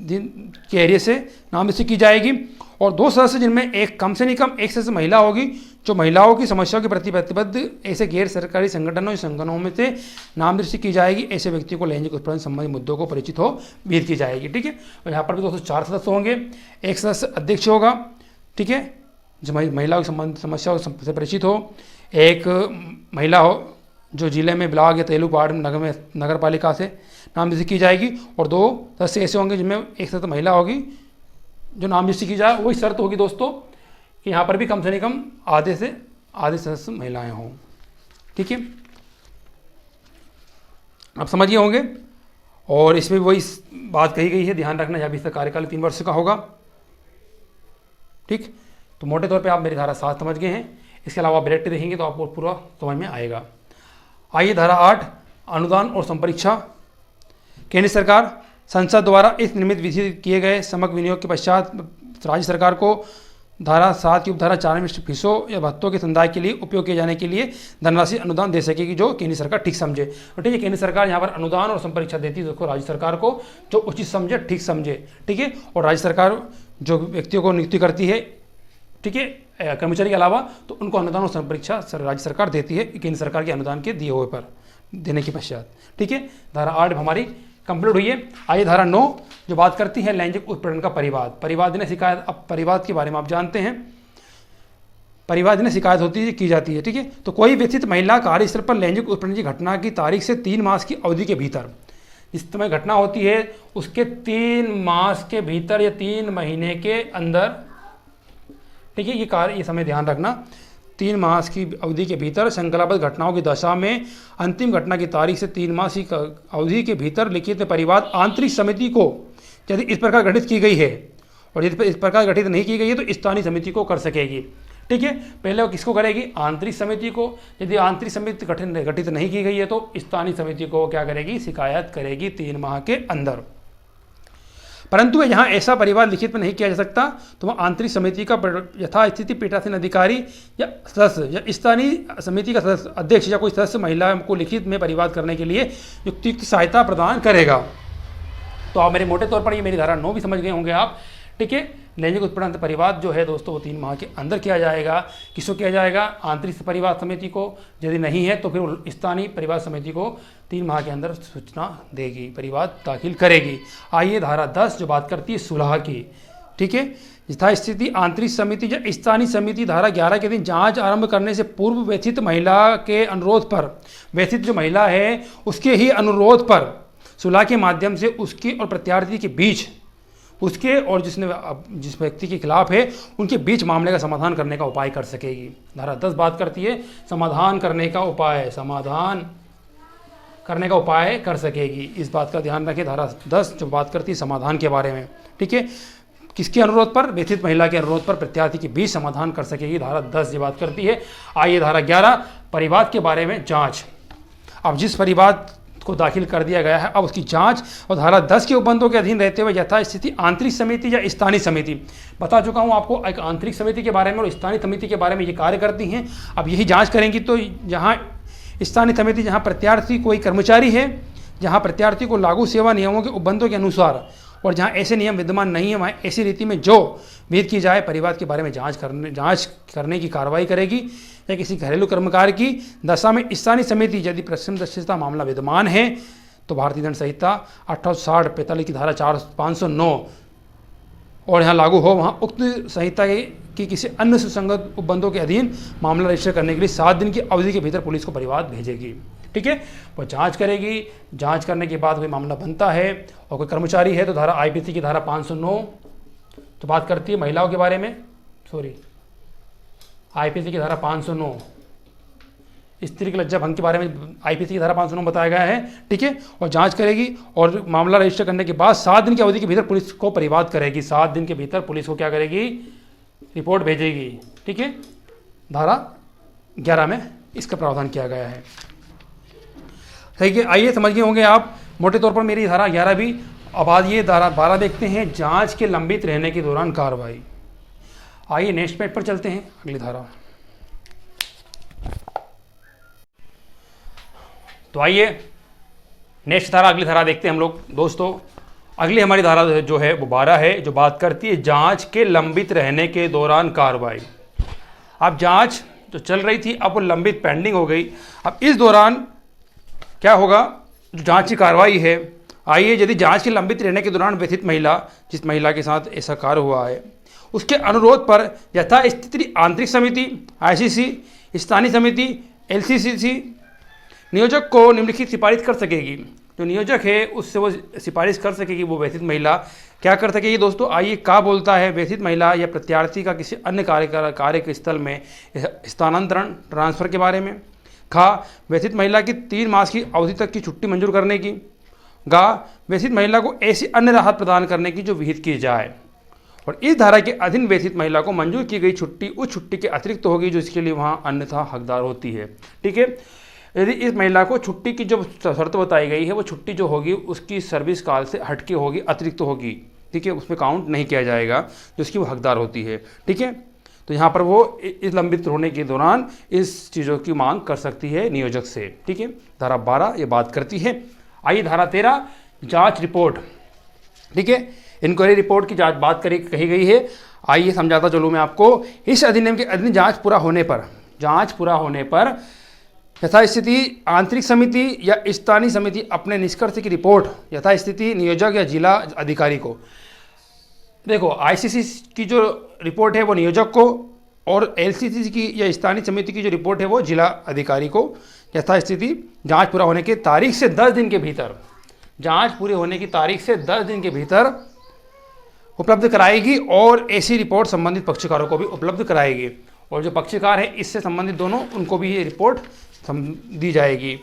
के एरिया से नाम से की जाएगी। और 2 सदस्य जिनमें एक कम से नहीं कम एक सदस्य महिला होगी जो महिलाओं की समस्याओं के प्रति प्रतिबद्ध ऐसे गैर सरकारी संगठनों या संगठनों में से नाम दृष्टि की जाएगी। ऐसे व्यक्ति को लैंगिक उत्पीड़न संबंधी मुद्दों को परिचित हो विहित की जाएगी। ठीक है, और यहाँ पर भी दोस्तों 4 सदस्य होंगे। एक सदस्य अध्यक्ष होगा, ठीक है, जो महिलाओं की संबंधित समस्याओं से परिचित हो। एक महिला हो जो जिले में ब्लॉक या तालुक, वार्ड, नगर पालिका से नाम दृष्टि की जाएगी। और 2 सदस्य ऐसे होंगे जिनमें एक सदस्य महिला होगी जो नाम दृष्टि की जाए। वही शर्त होगी दोस्तों कि यहाँ पर भी कम से नहीं कम आधे सदस्य महिलाएं हों। ठीक है, आप समझिए होंगे। और इसमें वही बात कही गई है, ध्यान रखना, यहाँ भी इसका कार्यकाल 3 वर्ष का होगा। ठीक, तो मोटे तौर पे आप मेरी धारा 7 समझ गए हैं। इसके अलावा आप डायरेक्ट देखेंगे तो आपको पूरा समझ में आएगा। आइए धारा 8, अनुदान और संपरीक्षा। केंद्र सरकार संसद द्वारा इस निमित्त विधित किए गए समग्र विनियोग के पश्चात राज्य सरकार को धारा 7 की उपधारा 4 में फीसों या भत्तों के समुदाय के लिए उपयोग किए जाने के लिए धनराशि अनुदान दे सकेगी जो केंद्र सरकार ठीक समझे। और ठीक है, केंद्र सरकार यहाँ पर अनुदान और संपरीक्षा देती है देखो राज्य सरकार को जो उचित समझे, ठीक समझे। ठीक है, और राज्य सरकार जो व्यक्तियों को नियुक्ति करती है, ठीक है, कर्मचारी के अलावा, तो उनको अनुदान और संपरीक्षा राज्य सरकार देती है केंद्र सरकार के अनुदान के दिए हुए पर देने के पश्चात। ठीक है, धारा 8 हमारी कंप्लीट हुई है। आइए धारा 9 जो बात करती है लैंगिक उत्पीड़न का परिवाद। परिवाद ने शिकायत, अब परिवाद के बारे में आप जानते हैं, परिवाद ने शिकायत होती है, की जाती है। ठीक है, तो कोई व्यथित महिला कार्यस्थल पर लैंगिक उत्पीड़न की घटना की तारीख से 3 मास की अवधि के भीतर, जिस समय घटना होती है उसके 3 मास के भीतर या 3 महीने के अंदर, ठीक है, ये समय ध्यान रखना, 3 मास की अवधि के भीतर श्रृंखलाबद्ध घटनाओं की दशा में अंतिम घटना की तारीख से 3 मास की अवधि के भीतर लिखित परिवाद आंतरिक समिति को यदि इस प्रकार गठित की गई है, और यदि इस प्रकार गठित नहीं की गई है तो स्थानीय समिति को कर सकेगी। ठीक है, पहले वो किसको करेगी? आंतरिक समिति को। यदि आंतरिक समिति गठित नहीं की गई है तो स्थानीय समिति को क्या करेगी? शिकायत करेगी 3 माह के अंदर। परंतु यहाँ ऐसा परिवाद लिखित में नहीं किया जा सकता तो वह आंतरिक समिति का यथास्थिति पीठासीन अधिकारी या सदस्य या स्थानीय समिति का सदस्य, अध्यक्ष या कोई सदस्य महिला को लिखित में परिवाद करने के लिए युक्तियुक्त सहायता प्रदान करेगा। तो आप मेरे मोटे तौर पर ये मेरी धारा 9 भी समझ गए होंगे आप। ठीक है, लैंगिक उत्पीड़न परिवाद जो है दोस्तों वो 3 माह के अंदर किया जाएगा। किसको किया जाएगा? आंतरिक परिवाद समिति को। यदि नहीं है तो फिर स्थानीय परिवाद समिति को 3 माह के अंदर सूचना देगी, परिवाद दाखिल करेगी। आइए धारा 10 जो बात करती है सुलह की। ठीक है, यथास्थिति आंतरिक समिति या स्थानीय समिति धारा 11 के दिन जांच आरंभ करने से पूर्व व्यथित महिला के अनुरोध पर, व्यथित जो महिला है उसके ही अनुरोध पर सुलह के माध्यम से उसकी और प्रत्यार्थी के बीच उसके और जिस व्यक्ति के खिलाफ है उनके बीच मामले का समाधान करने का उपाय कर सकेगी। धारा 10 बात करती है समाधान करने का उपाय, समाधान करने का उपाय कर सकेगी। इस बात का ध्यान रखें, धारा 10 जो बात करती है समाधान के बारे में, ठीक है, किसके अनुरोध पर, व्यथित महिला के अनुरोध पर प्रत्यार्थी के बीच समाधान कर सकेगी। धारा 10 ये बात करती है। आइए धारा 11 परिवाद के बारे में जांच। अब जिस परिवाद को दाखिल कर दिया गया है अब उसकी जांच, और धारा 10 के उपबंधों के अधीन रहते हुए यथास्थिति आंतरिक समिति या स्थानीय समिति, बता चुका हूं आपको एक आंतरिक समिति के बारे में और स्थानीय समिति के बारे में ये कार्य करती हैं। अब यही जांच करेंगी। तो जहां स्थानीय समिति, जहां प्रत्यार्थी कोई कर्मचारी है, जहां प्रत्यार्थी को लागू सेवा नियमों के उपबंधों के अनुसार और जहां ऐसे नियम विद्यमान नहीं है वहां ऐसी रीति में जो विहित की जाए परिवाद के बारे में जांच करने की कार्रवाई करेगी। या किसी घरेलू कर्मकार की दशा में स्थानीय समिति यदि प्रथमदर्शिता मामला विद्यमान है तो भारतीय दंड संहिता 1860-45 की धारा 509 और यहाँ लागू हो, वहाँ उक्त संहिता की किसी अन्य सुसंगत उपबंधों के अधीन मामला रजिस्टर करने के लिए 7 दिन की अवधि के भीतर पुलिस को परिवाद भेजेगी। ठीक है, वो जांच करेगी। जांच करने के बाद कोई मामला बनता है और कोई कर्मचारी है तो धारा आईपीसी की धारा 509 तो बात करती है महिलाओं के बारे में, आईपीसी की धारा 509 स्त्री की लज्जा भंग के बारे में आईपीसी की धारा 509 बताया गया है। ठीक है, और जांच करेगी और मामला रजिस्टर करने के बाद 7 दिन की अवधि के भीतर पुलिस को परिवाद करेगी। 7 दिन के भीतर पुलिस को क्या करेगी, रिपोर्ट भेजेगी। ठीक है, धारा 11 में इसका प्रावधान किया गया है। ठीक है, आइए समझ गए होंगे आप मोटे तौर पर मेरी धारा 11 भी। अब आज ये धारा 12 देखते हैं, जांच के लंबित रहने के दौरान कार्रवाई। आइए नेक्स्ट पेज पर चलते हैं, अगली धारा। तो आइए नेक्स्ट धारा, अगली धारा देखते हैं हम लोग। दोस्तों अगली हमारी धारा जो है वो 12 है, जो बात करती है जांच के लंबित रहने के दौरान कार्रवाई। अब जांच जो चल रही थी अब वो लंबित पेंडिंग हो गई। अब इस दौरान क्या होगा, जो जांच की कार्रवाई है, आइए यदि जांच के लंबित रहने के दौरान व्यथित महिला, जिस महिला के साथ ऐसा कार्य हुआ है, उसके अनुरोध पर यथास्थिति आंतरिक समिति, आईसीसी, स्थानीय समिति, एलसीसीसी नियोजक को निम्नलिखित सिफारिश कर सकेगी। जो नियोजक है उससे वो सिफारिश कर सकेगी, वो व्यथित महिला क्या कर सकेगी। दोस्तों आइए क्या बोलता है, व्यथित महिला या प्रत्यार्थी का किसी अन्य कार्य के स्थल में स्थानांतरण, ट्रांसफर के बारे में। खा, व्यथित महिला की 3 मास की अवधि तक की छुट्टी मंजूर करने की। गा, व्यथित महिला को ऐसी अन्य राहत प्रदान करने की जो विहित की जाए। और इस धारा के अधीन व्यथित महिला को मंजूर की गई छुट्टी उस छुट्टी के अतिरिक्त होगी जो इसके लिए वहाँ अन्यथा हकदार होती है। ठीक है, यदि इस महिला को छुट्टी की जो शर्त बताई गई है वो छुट्टी जो होगी उसकी सर्विस काल से हटके होगी, अतिरिक्त होगी। ठीक है, उसमें काउंट नहीं किया जाएगा जो उसकी वो हकदार होती है। ठीक है, तो यहाँ पर वो इस लंबित होने के दौरान इस चीज़ों की मांग कर सकती है नियोजक से। ठीक है, धारा 12 ये बात करती है। आइए धारा 13 जांच रिपोर्ट। ठीक है, इंक्वायरी रिपोर्ट की जांच बात कही गई है। आइए समझाता चलूँ मैं आपको। इस अधिनियम के अधीन जांच पूरा होने पर यथास्थिति आंतरिक समिति या स्थानीय समिति अपने निष्कर्ष की रिपोर्ट यथास्थिति नियोजक या जिला अधिकारी को। देखो आईसीसी की जो रिपोर्ट है वो नियोजक को और एलसीसी की या स्थानीय समिति की जो रिपोर्ट है वो जिला अधिकारी को यथास्थिति जांच पूरा होने की तारीख से 10 दिन के भीतर, जांच पूरी होने की तारीख से 10 दिन के भीतर उपलब्ध कराएगी और ऐसी रिपोर्ट संबंधित पक्षकारों को भी उपलब्ध कराएगी। और जो पक्षकार है इससे संबंधित दोनों, उनको भी ये रिपोर्ट दी जाएगी।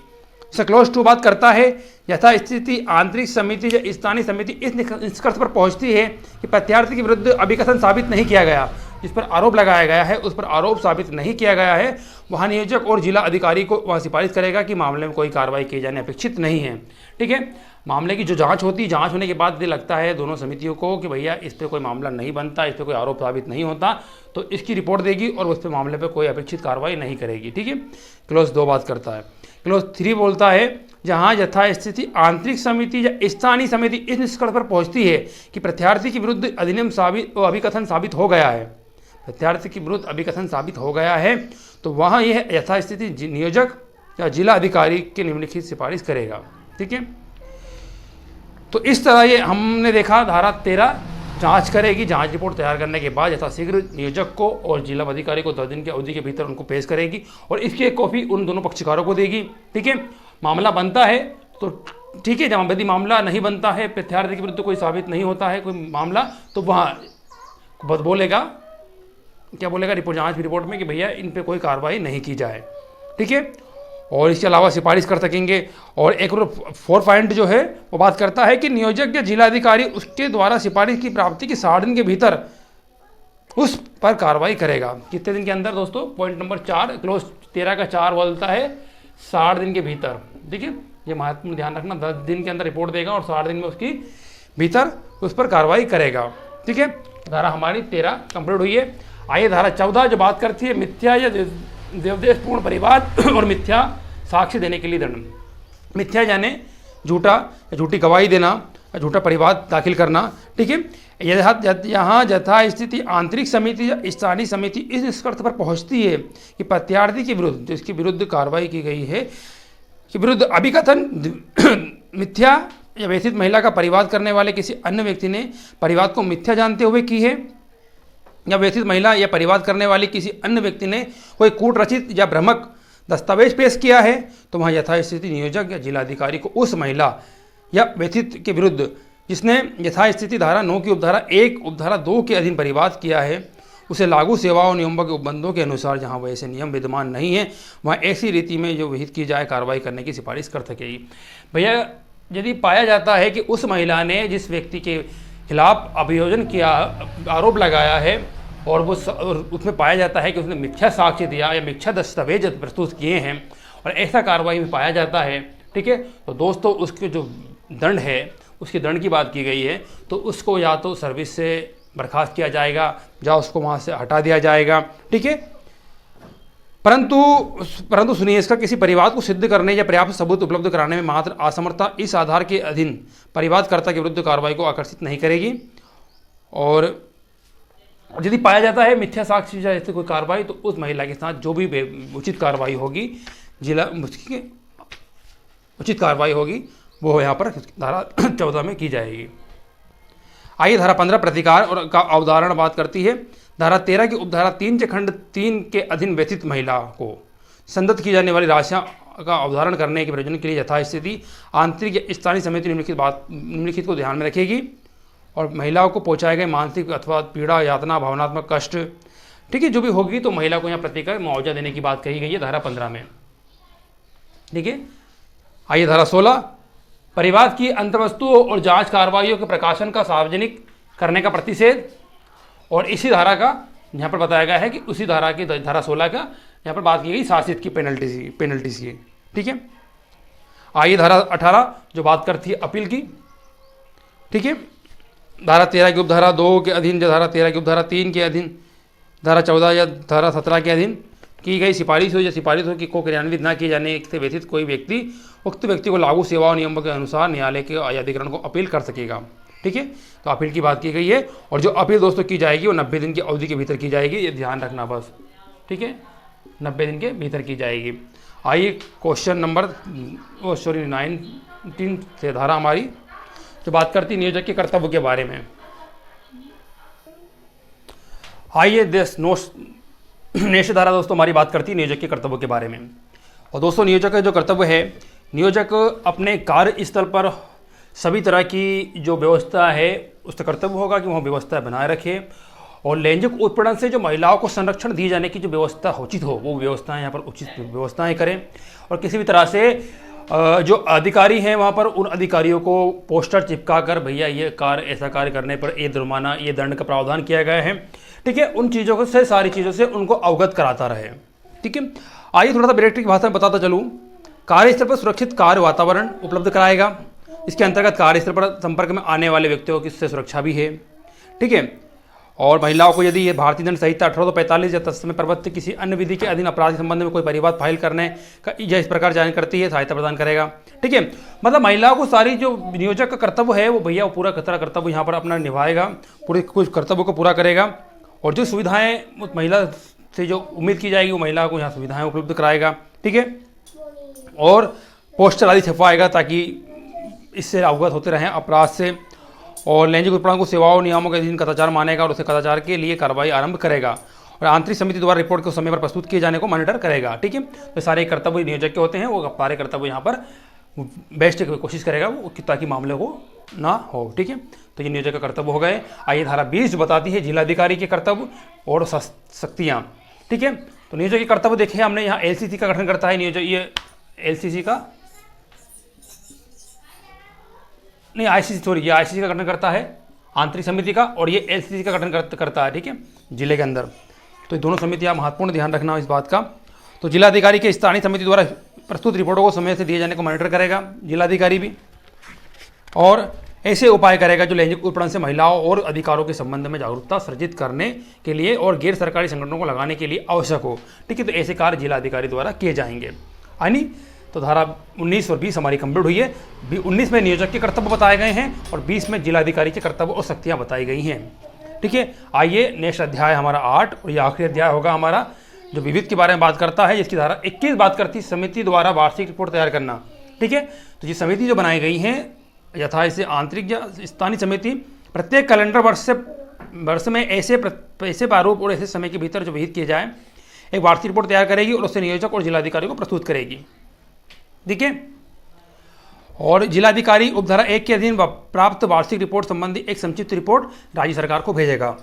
जैसे क्लोज 2 बात करता है यथास्थिति आंतरिक समिति या स्थानीय समिति इस निष्कर्ष पर पहुंचती है कि प्रत्यार्थी के विरुद्ध अभिकथन साबित नहीं किया गया, जिस पर आरोप लगाया गया है उस पर आरोप साबित नहीं किया गया है, वहाँ नियोजक और जिला अधिकारी को वहाँ सिफारिश करेगा कि मामले में कोई कार्रवाई की जाने अपेक्षित नहीं है। ठीक है, मामले की जो जांच होती है, जांच होने के बाद ये लगता है दोनों समितियों को कि भैया इस पर कोई मामला नहीं बनता, इस पर कोई आरोप साबित नहीं होता, तो इसकी रिपोर्ट देगी और उस पर मामले पर कोई अपेक्षित कार्रवाई नहीं करेगी। ठीक है, क्लोज 2 बात करता है। क्लोज 3 बोलता है जहां यथास्थिति आंतरिक समिति या स्थानीय समिति इस निष्कर्ष पर पहुंचती है कि प्रत्यार्थी के विरुद्ध अधिनियम अभिकथन साबित हो गया है, प्रत्यार्थी के विरुद्ध अभिकथन साबित हो गया है, तो वहां यह यथास्थिति नियोजक या जिला अधिकारी के निम्नलिखित सिफारिश करेगा। ठीक है, तो इस तरह ये हमने देखा धारा 13 जांच करेगी, जांच रिपोर्ट तैयार करने के बाद यथाशीघ्र नियोजक को और जिला अधिकारी को 10 दिन की अवधि के भीतर उनको पेश करेगी और इसकी एक कॉपी उन दोनों पक्षकारों को देगी। ठीक है, मामला बनता है तो ठीक है, जहाँ यदि मामला नहीं बनता है, प्रत्यार्थी के विरुद्ध कोई साबित नहीं होता है कोई मामला, तो वहाँ बोलेगा, क्या बोलेगा जांच रिपोर्ट में कि भैया इन पे कोई कार्रवाई नहीं की जाए। ठीक है, और इसके अलावा सिफारिश कर सकेंगे। और एक 4 पॉइंट जो है वो बात करता है कि नियोजक या जिलाधिकारी उसके द्वारा सिफारिश की प्राप्ति के 60 दिन के भीतर उस पर कार्रवाई करेगा। कितने दिन के अंदर दोस्तों? पॉइंट नंबर 4 क्लोज 13 का 4 बोलता है 60 दिन के भीतर। ठीक है, ये महत्वपूर्ण ध्यान रखना, 10 दिन के अंदर रिपोर्ट देगा और 60 दिन में उसकी भीतर उस पर कार्रवाई करेगा। ठीक है, धारा हमारी 13 कंप्लीट हुई है। आइए धारा 14 जो बात करती है मिथ्या या देवदेशपूर्ण परिवाद और मिथ्या साक्ष्य देने के लिए दंड। मिथ्या यानी झूठा या झूठी गवाही देना, झूठा परिवाद दाखिल करना। ठीक है, यहाँ यथा स्थिति आंतरिक समिति या स्थानीय समिति इस निष्कर्ष पर पहुंचती है कि प्रत्यार्थी के विरुद्ध, जिसके विरुद्ध कार्रवाई की गई है, के विरुद्ध अभिकथन मिथ्या या व्यथित महिला का परिवाद करने वाले किसी अन्य व्यक्ति ने परिवाद को मिथ्या जानते हुए की है, या व्यथित महिला या परिवाद करने वाली किसी अन्य व्यक्ति ने कोई कूट रचित या भ्रामक दस्तावेज पेश किया है, तो वहाँ यथास्थिति नियोजक या जिलाधिकारी को उस महिला या व्यथित के विरुद्ध जिसने यथास्थिति धारा 9 की उपधारा 1 उपधारा 2 के अधीन परिवाद किया है, उसे लागू सेवाओं नियमों के उपबंधों के अनुसार जहाँ वैसे नियम विद्यमान नहीं है वहाँ ऐसी रीति में जो विहित की जाए कार्रवाई करने की सिफारिश कर सकेगी। भैया यदि पाया जाता है कि उस महिला ने जिस व्यक्ति के खिलाफ अभियोजन किया, आरोप लगाया है, और वो उसमें पाया जाता है कि उसने मिथ्या साक्ष्य दिया या मिथ्या दस्तावेज प्रस्तुत किए हैं, और ऐसा कार्रवाई में पाया जाता है, ठीक है, तो दोस्तों उसके जो दंड है, उसके दंड की बात की गई है, तो उसको या तो सर्विस से बर्खास्त किया जाएगा या उसको वहाँ से हटा दिया जाएगा। ठीक है, परंतु सुनिए, इसका किसी परिवाद को सिद्ध करने या पर्याप्त सबूत उपलब्ध कराने में मात्र असमर्थता इस आधार के अधीन परिवादकर्ता के विरुद्ध कार्रवाई को आकर्षित नहीं करेगी। और यदि पाया जाता है मिथ्या साक्ष्य जैसे कोई कार्रवाई, तो उस महिला के साथ जो भी उचित कार्रवाई होगी, उचित कार्रवाई होगी, वो यहाँ पर धारा 14 में की जाएगी। आइए धारा 15 प्रतिकार और का अवधारण बात करती है। धारा 13 की उपधारा 3 के खंड 3 के अधीन व्यथित महिला को संदत्त की जाने वाली राशियाँ का अवधारण करने के प्रयोजन के लिए यथास्थिति आंतरिक या स्थानीय समिति निम्नलिखित को ध्यान में रखेगी, और महिलाओं को पहुँचाए गए मानसिक अथवा पीड़ा, यातना, भावनात्मक कष्ट, ठीक है, जो भी होगी, तो महिला को यहाँ प्रतिकर मुआवजा देने की बात कही गई है धारा 15 में। ठीक है, आइए धारा 16 परिवाद की अंतर्वस्तुओं और जांच कार्रवाइयों के प्रकाशन का सार्वजनिक करने का प्रतिषेध। और इसी धारा का यहाँ पर बताया गया है कि उसी धारा की धारा 16 का यहाँ पर बात की गई शासित की पेनल्टी की। ठीक है, आइए धारा 18 जो बात करती है अपील की। ठीक है, धारा 13 की उपधारा 2 के अधीन, जो धारा 13 की उपधारा 3 के अधीन, धारा 14 या धारा 17 के अधीन की गई सिफारिश हो या सिफारिश हो कि को क्रियान्वित न किए जाने से व्यथित कोई व्यक्ति उक्त व्यक्ति को लागू सेवाओं नियमों के अनुसार न्यायालय के अधिकरण को अपील कर सकेगा। ठीक है, तो अपील की बात की गई है, और जो अपील दोस्तों की जाएगी वो 90 दिन की अवधि के भीतर की जाएगी, ये ध्यान रखना बस। ठीक है, 90 दिन के भीतर की जाएगी। आइए क्वेश्चन नंबर 19 से धारा हमारी जो बात करती है नियोजक के कर्तव्य के बारे में। आइए नेक्स्ट धारा दोस्तों हमारी बात करती है नियोजक के कर्तव्य के बारे में। और दोस्तों नियोजक का जो कर्तव्य है, नियोजक अपने कार्यस्थल पर सभी तरह की जो व्यवस्था है उसका कर्तव्य होगा कि वह व्यवस्था बनाए रखे, और लैंगिक उत्पीड़न से जो महिलाओं को संरक्षण दिए जाने की जो व्यवस्था उचित हो वो व्यवस्थाएं यहाँ पर उचित व्यवस्थाएं करें। और किसी भी तरह से जो अधिकारी हैं वहाँ पर उन अधिकारियों को पोस्टर चिपका कर भैया ये ऐसा कार्य करने पर ये जुर्माना, ये दंड का प्रावधान किया गया है। ठीक है, उन चीज़ों से, सारी चीज़ों से उनको अवगत कराता रहे। ठीक है, आइए थोड़ा सा डायरेक्ट की भाषा में बताता चलूँ। कार्यस्थल पर सुरक्षित कार्य वातावरण उपलब्ध कराएगा। इसके अंतर्गत कार्यस्थल पर संपर्क में आने वाले व्यक्तियों की सुरक्षा भी है। ठीक है, और महिलाओं को यदि ये भारतीय दंड संहिता 1845 या तत्समय प्रवर्तित किसी अन्य विधि के अधीन अपराध के संबंध में कोई परिवाद फाइल करने का या इस प्रकार जारी करती है, सहायता प्रदान करेगा। ठीक है, मतलब महिलाओं को सारी जो नियोजक का कर्तव्य है वो भैया वो पूरा कर्तव्य यहाँ पर अपना निभाएगा, पूरे कुछ कर्तव्यों को पूरा करेगा, और जो सुविधाएँ उस महिला से जो उम्मीद की जाएगी वो महिला को यहाँ सुविधाएँ उपलब्ध कराएगा। ठीक है, और पोस्टर आदि छपवाएगा ताकि इससे अवगत होते रहें अपराध से, और लैंगिक उत्पीड़न को सेवाओं नियमों के अधीन कदाचार मानेगा और उसे कदाचार के लिए कार्रवाई आरंभ करेगा, और आंतरिक समिति द्वारा रिपोर्ट को समय पर प्रस्तुत किए जाने को मॉनिटर करेगा। ठीक है, तो सारे कर्तव्य नियोजक के होते हैं, वो सारे कर्तव्य यहाँ पर बेस्ट कोशिश करेगा वो ताकि मामले को ना हो। ठीक है, तो ये नियोजक का कर्तव्य हो गए। आइए धारा 20 जो बताती है जिलाधिकारी के कर्तव्य और शक्तियाँ। ठीक है, तो नियोजक के कर्तव्य देखे हमने, यहाँ एलसीसी का गठन करता है नियोजक, ये एलसीसी का नहीं आईसीसी सॉरी ये आईसीसी का गठन करता है आंतरिक समिति का, और ये एलसीसी का गठन करता है। ठीक है, जिले के अंदर। तो ये दोनों समितियाँ महत्वपूर्ण ध्यान रखना इस बात का। तो जिलाधिकारी के स्थानीय समिति द्वारा प्रस्तुत रिपोर्टों को समय से दिए जाने को मॉनिटर करेगा जिलाधिकारी भी, और ऐसे उपाय करेगा जो लैंगिक उत्पीड़न से महिलाओं और अधिकारों के संबंध में जागरूकता सृजित करने के लिए और गैर सरकारी संगठनों को लगाने के लिए आवश्यक हो। ठीक है, तो ऐसे कार्य जिलाधिकारी द्वारा किए जाएंगे। यानी तो धारा 19 और 20 हमारी कंप्लीट हुई है। 19 में नियोजक के कर्तव्य बताए गए हैं और 20 में जिलाधिकारी के कर्तव्य और शक्तियाँ बताई गई हैं। ठीक है, आइए नेक्स्ट अध्याय हमारा 8, और ये आखिरी अध्याय होगा हमारा जो विविध के बारे में बात करता है, जिसकी धारा 21 बात करती है समिति द्वारा वार्षिक रिपोर्ट तैयार करना। ठीक है, तो ये समिति जो बनाई गई है यथा इसे आंतरिक या स्थानीय समिति प्रत्येक कैलेंडर वर्ष में ऐसे प्रारूप और ऐसे समय के भीतर जो विहित किए जाए एक वार्षिक रिपोर्ट तैयार करेगी और उसे नियोजक और जिलाधिकारी को प्रस्तुत करेगी। ठीक है, और जिलाधिकारी उपधारा 1 के अधीन प्राप्त वार्षिक रिपोर्ट संबंधी एक संक्षिप्त रिपोर्ट राज्य सरकार को भेजेगा।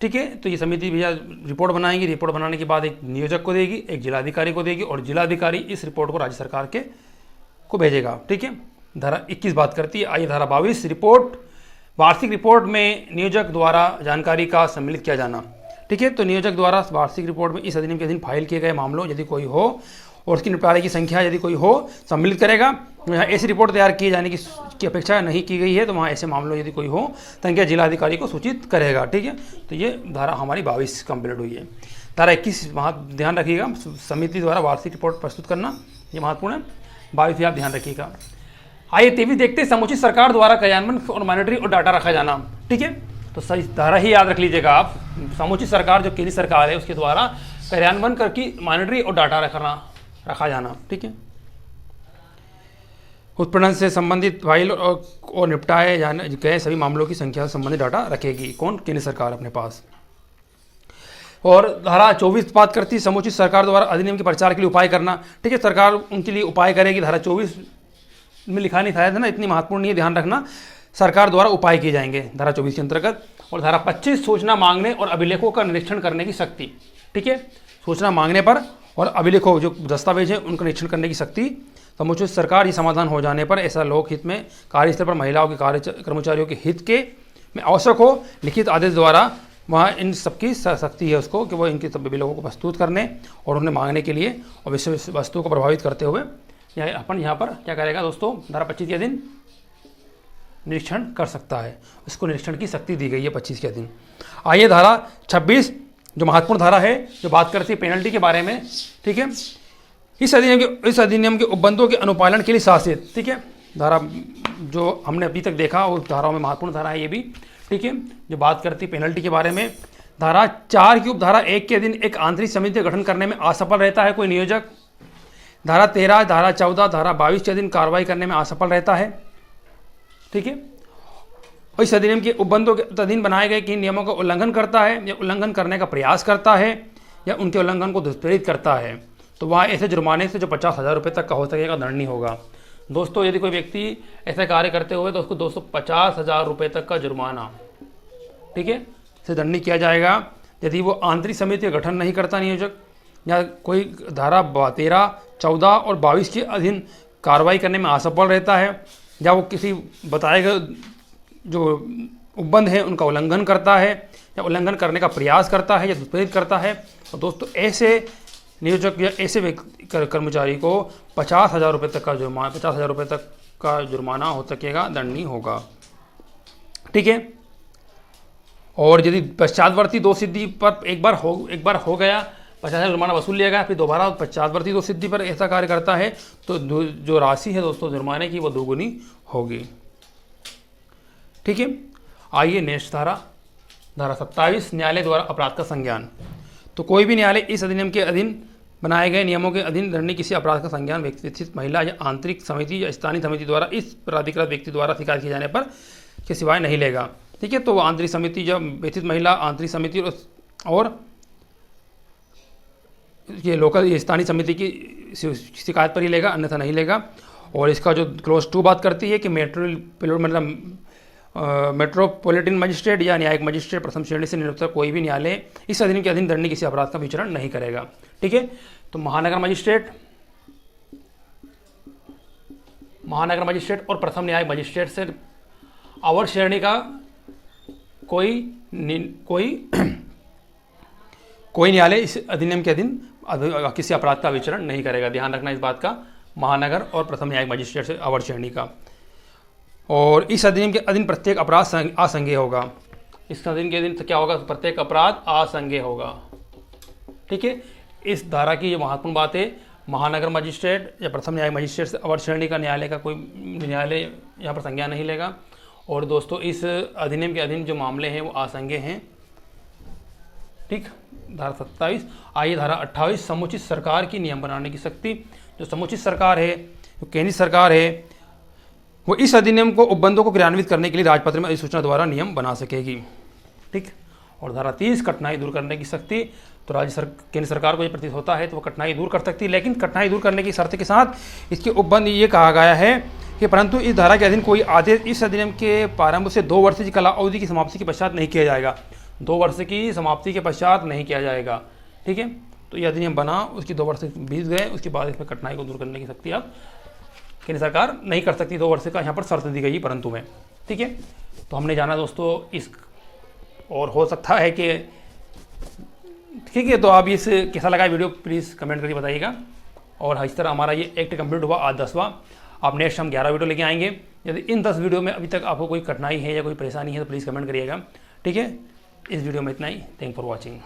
ठीक है, तो ये समिति भैया रिपोर्ट बनाएंगी, रिपोर्ट बनाने के बाद एक नियोजक को देगी, एक जिलाधिकारी को देगी, और जिलाधिकारी इस रिपोर्ट को राज्य सरकार को भेजेगा। ठीक है, धारा 21 बात करती है। आइए धारा 22 रिपोर्ट, वार्षिक रिपोर्ट में नियोजक द्वारा जानकारी का सम्मिलित किया जाना। ठीक है, तो नियोजक द्वारा वार्षिक रिपोर्ट में इस अधिनियम के अधीन फाइल किए गए मामलों यदि कोई हो और उसकी निपटारे की संख्या यदि कोई हो सम्मिलित करेगा। यहाँ ऐसी रिपोर्ट तैयार किए जाने की अपेक्षा नहीं की गई है, तो वहाँ ऐसे मामलों यदि कोई हो संख्या जिलाधिकारी को सूचित करेगा। ठीक है, तो ये धारा हमारी 22 कंप्लीट हुई है। धारा 21 वहाँ ध्यान रखिएगा, समिति द्वारा वार्षिक रिपोर्ट प्रस्तुत करना ये महत्वपूर्ण है। 22 भी आप ध्यान रखिएगा। आइए 23 देखते हैं समुचित सरकार द्वारा कार्यान्वयन और मॉनिटरिंग और डाटा रखा जाना। ठीक है, तो सही धारा ही याद रख लीजिएगा आप, समुचित सरकार जो केंद्रीय सरकार है उसके द्वारा कार्यान्वयन करके मॉनिटरिंग और डाटा रखा जाना। ठीक है, उत्पीड़न से संबंधित फाइल और निपटाए जाने गए सभी मामलों की संख्या से संबंधित डाटा रखेगी कौन? केंद्र सरकार अपने पास। और धारा 24 बात करती है समुचित सरकार द्वारा अधिनियम के प्रचार के लिए उपाय करना। ठीक है, सरकार उनके लिए उपाय करेगी। धारा 24 में लिखा नहीं था ना, इतनी महत्वपूर्ण नहीं है, ध्यान रखना। सरकार द्वारा उपाय किए जाएंगे धारा 24 के अंतर्गत। और धारा 25 सूचना मांगने और अभिलेखों का निरीक्षण करने की शक्ति। ठीक है, सूचना मांगने पर और अभिलेखों जो दस्तावेज हैं उनका निरीक्षण करने की शक्ति समुचित सरकार ही समाधान हो जाने पर ऐसा लोकहित में कार्यस्थल पर महिलाओं के कर्मचारियों के हित के में आवश्यक हो लिखित आदेश द्वारा वहाँ इन सबकी शक्ति है उसको कि वो इनके अभिलेखों को प्रस्तुत करने और उन्हें मांगने के लिए और विषय वस्तु को प्रभावित करते हुए अपन यहाँ पर क्या करेगा दोस्तों, धारा 25 के दिन निरीक्षण कर सकता है। इसको निरीक्षण की शक्ति दी गई है 25 के दिन। आइए धारा 26 जो महत्वपूर्ण धारा है जो बात करती है पेनल्टी के बारे में। ठीक है, इस अधिनियम के उपबंधों के अनुपालन के लिए शासित। ठीक है, धारा जो हमने अभी तक देखा उस धाराओं में महत्वपूर्ण धारा है ये भी। ठीक है, जो बात करती है पेनल्टी के बारे में। धारा 4 की उपधारा 1 के अधीन एक आंतरिक समिति का गठन करने में असफल रहता है कोई नियोजक। धारा 13, धारा 14, धारा 22 के अधीन कार्रवाई करने में असफल रहता है। ठीक है, और इस अधिनियम के उपबंधों के अधीन बनाए गए किन नियमों का उल्लंघन करता है या उल्लंघन करने का प्रयास करता है या उनके उल्लंघन को दुष्प्रेरित करता है तो वहाँ ऐसे जुर्माने से जो 50,000 रुपये तक का हो सकेगा दंडनीय होगा। दोस्तों यदि कोई व्यक्ति ऐसे कार्य करते हुए तो उसको 250,000 रुपये तक का जुर्माना, ठीक है, से दंडनीय किया जाएगा यदि वो आंतरिक समिति का गठन नहीं करता नियोजक या कोई धारा 13, 14 और 22 के अधीन कार्रवाई करने में असफल रहता है या वो किसी बताए गए जो उपबंध है उनका उल्लंघन करता है या उल्लंघन करने का प्रयास करता है या दुष्प्रेरित करता है। तो दोस्तों ऐसे नियोजक या ऐसे कर्मचारी को 50,000 रुपये तक का जुर्माना 50,000 रुपये तक का जुर्माना हो सकेगा, दंडनीय होगा। ठीक है, और यदि पश्चातवर्ती दोष सिद्धि पर एक बार हो गया 50,000 जुर्माना वसूल लिया गया फिर दोबारा पश्चातवर्ती दोष सिद्धि पर ऐसा कार्य करता है तो जो राशि है दोस्तों जुर्माने की वो दोगुनी होगी। ठीक है, आइए नेक्स्ट धारा 27 न्यायालय द्वारा अपराध का संज्ञान। तो कोई भी न्यायालय इस अधिनियम के अधीन बनाए गए नियमों के अधीन दंडनीय किसी अपराध का संज्ञान व्यक्तिगत महिला या आंतरिक समिति या स्थानीय समिति द्वारा इस प्राधिकृत व्यक्ति द्वारा शिकायत किए जाने पर के सिवाय नहीं लेगा। ठीक है, तो वो आंतरिक समिति जब व्यथित महिला आंतरिक समिति और ये लोकल स्थानीय समिति की शिकायत पर ही लेगा, अन्यथा नहीं लेगा। और इसका जो क्लोज 2 बात करती है कि मेट्रोपॉलिटन मजिस्ट्रेट या न्यायिक मजिस्ट्रेट प्रथम श्रेणी से निरुक्त कोई भी न्यायालय इस अधिनियम के अधीन दंडनीय किसी अपराध का विचारण नहीं करेगा। ठीक है, तो महानगर मजिस्ट्रेट और प्रथम न्यायिक मजिस्ट्रेट से अवर श्रेणी का कोई न्यायालय इस अधिनियम के अधीन किसी अपराध का विचारण नहीं करेगा। ध्यान रखना इस बात का, महानगर और प्रथम न्यायिक मजिस्ट्रेट से अवर श्रेणी का। और इस अधिनियम के अधीन प्रत्येक अपराध असंज्ञेय होगा। इस अधिनियम के अधीन क्या होगा? प्रत्येक अपराध असंज्ञेय होगा। ठीक है, इस धारा की ये महत्वपूर्ण बात है। महानगर मजिस्ट्रेट या प्रथम न्यायिक मजिस्ट्रेट से अवर श्रेणी का न्यायालय का कोई न्यायालय यहाँ पर संज्ञान नहीं लेगा। और दोस्तों, इस अधिनियम के अधीन जो मामले हैं वो असंज्ञेय हैं। ठीक, धारा 27। आइए धारा 28, समुचित सरकार की नियम बनाने की शक्ति। जो समुचित सरकार है, जो केंद्रीय सरकार है, वो इस अधिनियम को उपबंधों को क्रियान्वित करने के लिए राजपत्र में अधिसूचना द्वारा नियम बना सकेगी। ठीक, और धारा 30, कठिनाई दूर करने की शक्ति। तो केंद्र सरकार को ये प्रतीत होता है तो वो कठिनाई दूर कर सकती है, लेकिन कठिनाई दूर करने की शर्त के साथ इसके उपबंध ये कहा गया है कि परंतु इस धारा के अधीन कोई आदेश इस अधिनियम के प्रारंभ से 2 वर्ष की कला अवधि की समाप्ति के पश्चात नहीं किया जाएगा। 2 वर्ष की समाप्ति के पश्चात नहीं किया जाएगा। ठीक है, तो यह अधिनियम बना, उसकी 2 वर्ष बीत गए, उसके बाद इसमें कठिनाई को दूर करने की शक्ति अब केंद्र सरकार नहीं कर सकती। 2 वर्ष का यहाँ पर शर्त दी गई परंतु में। ठीक है, तो हमने जाना दोस्तों इस, और हो सकता है कि ठीक है, तो आप इस कैसा लगा वीडियो प्लीज़ कमेंट करके बताइएगा। और इस तरह हमारा ये एक्ट कंप्लीट हुआ आज 10वां। अब नेक्स्ट हम 11 वीडियो लेके आएंगे। यदि इन 10 वीडियो में अभी तक आपको कोई कठिनाई है या कोई परेशानी है तो प्लीज़ कमेंट करिएगा। ठीक है, इस वीडियो में इतना ही। Thank for watching.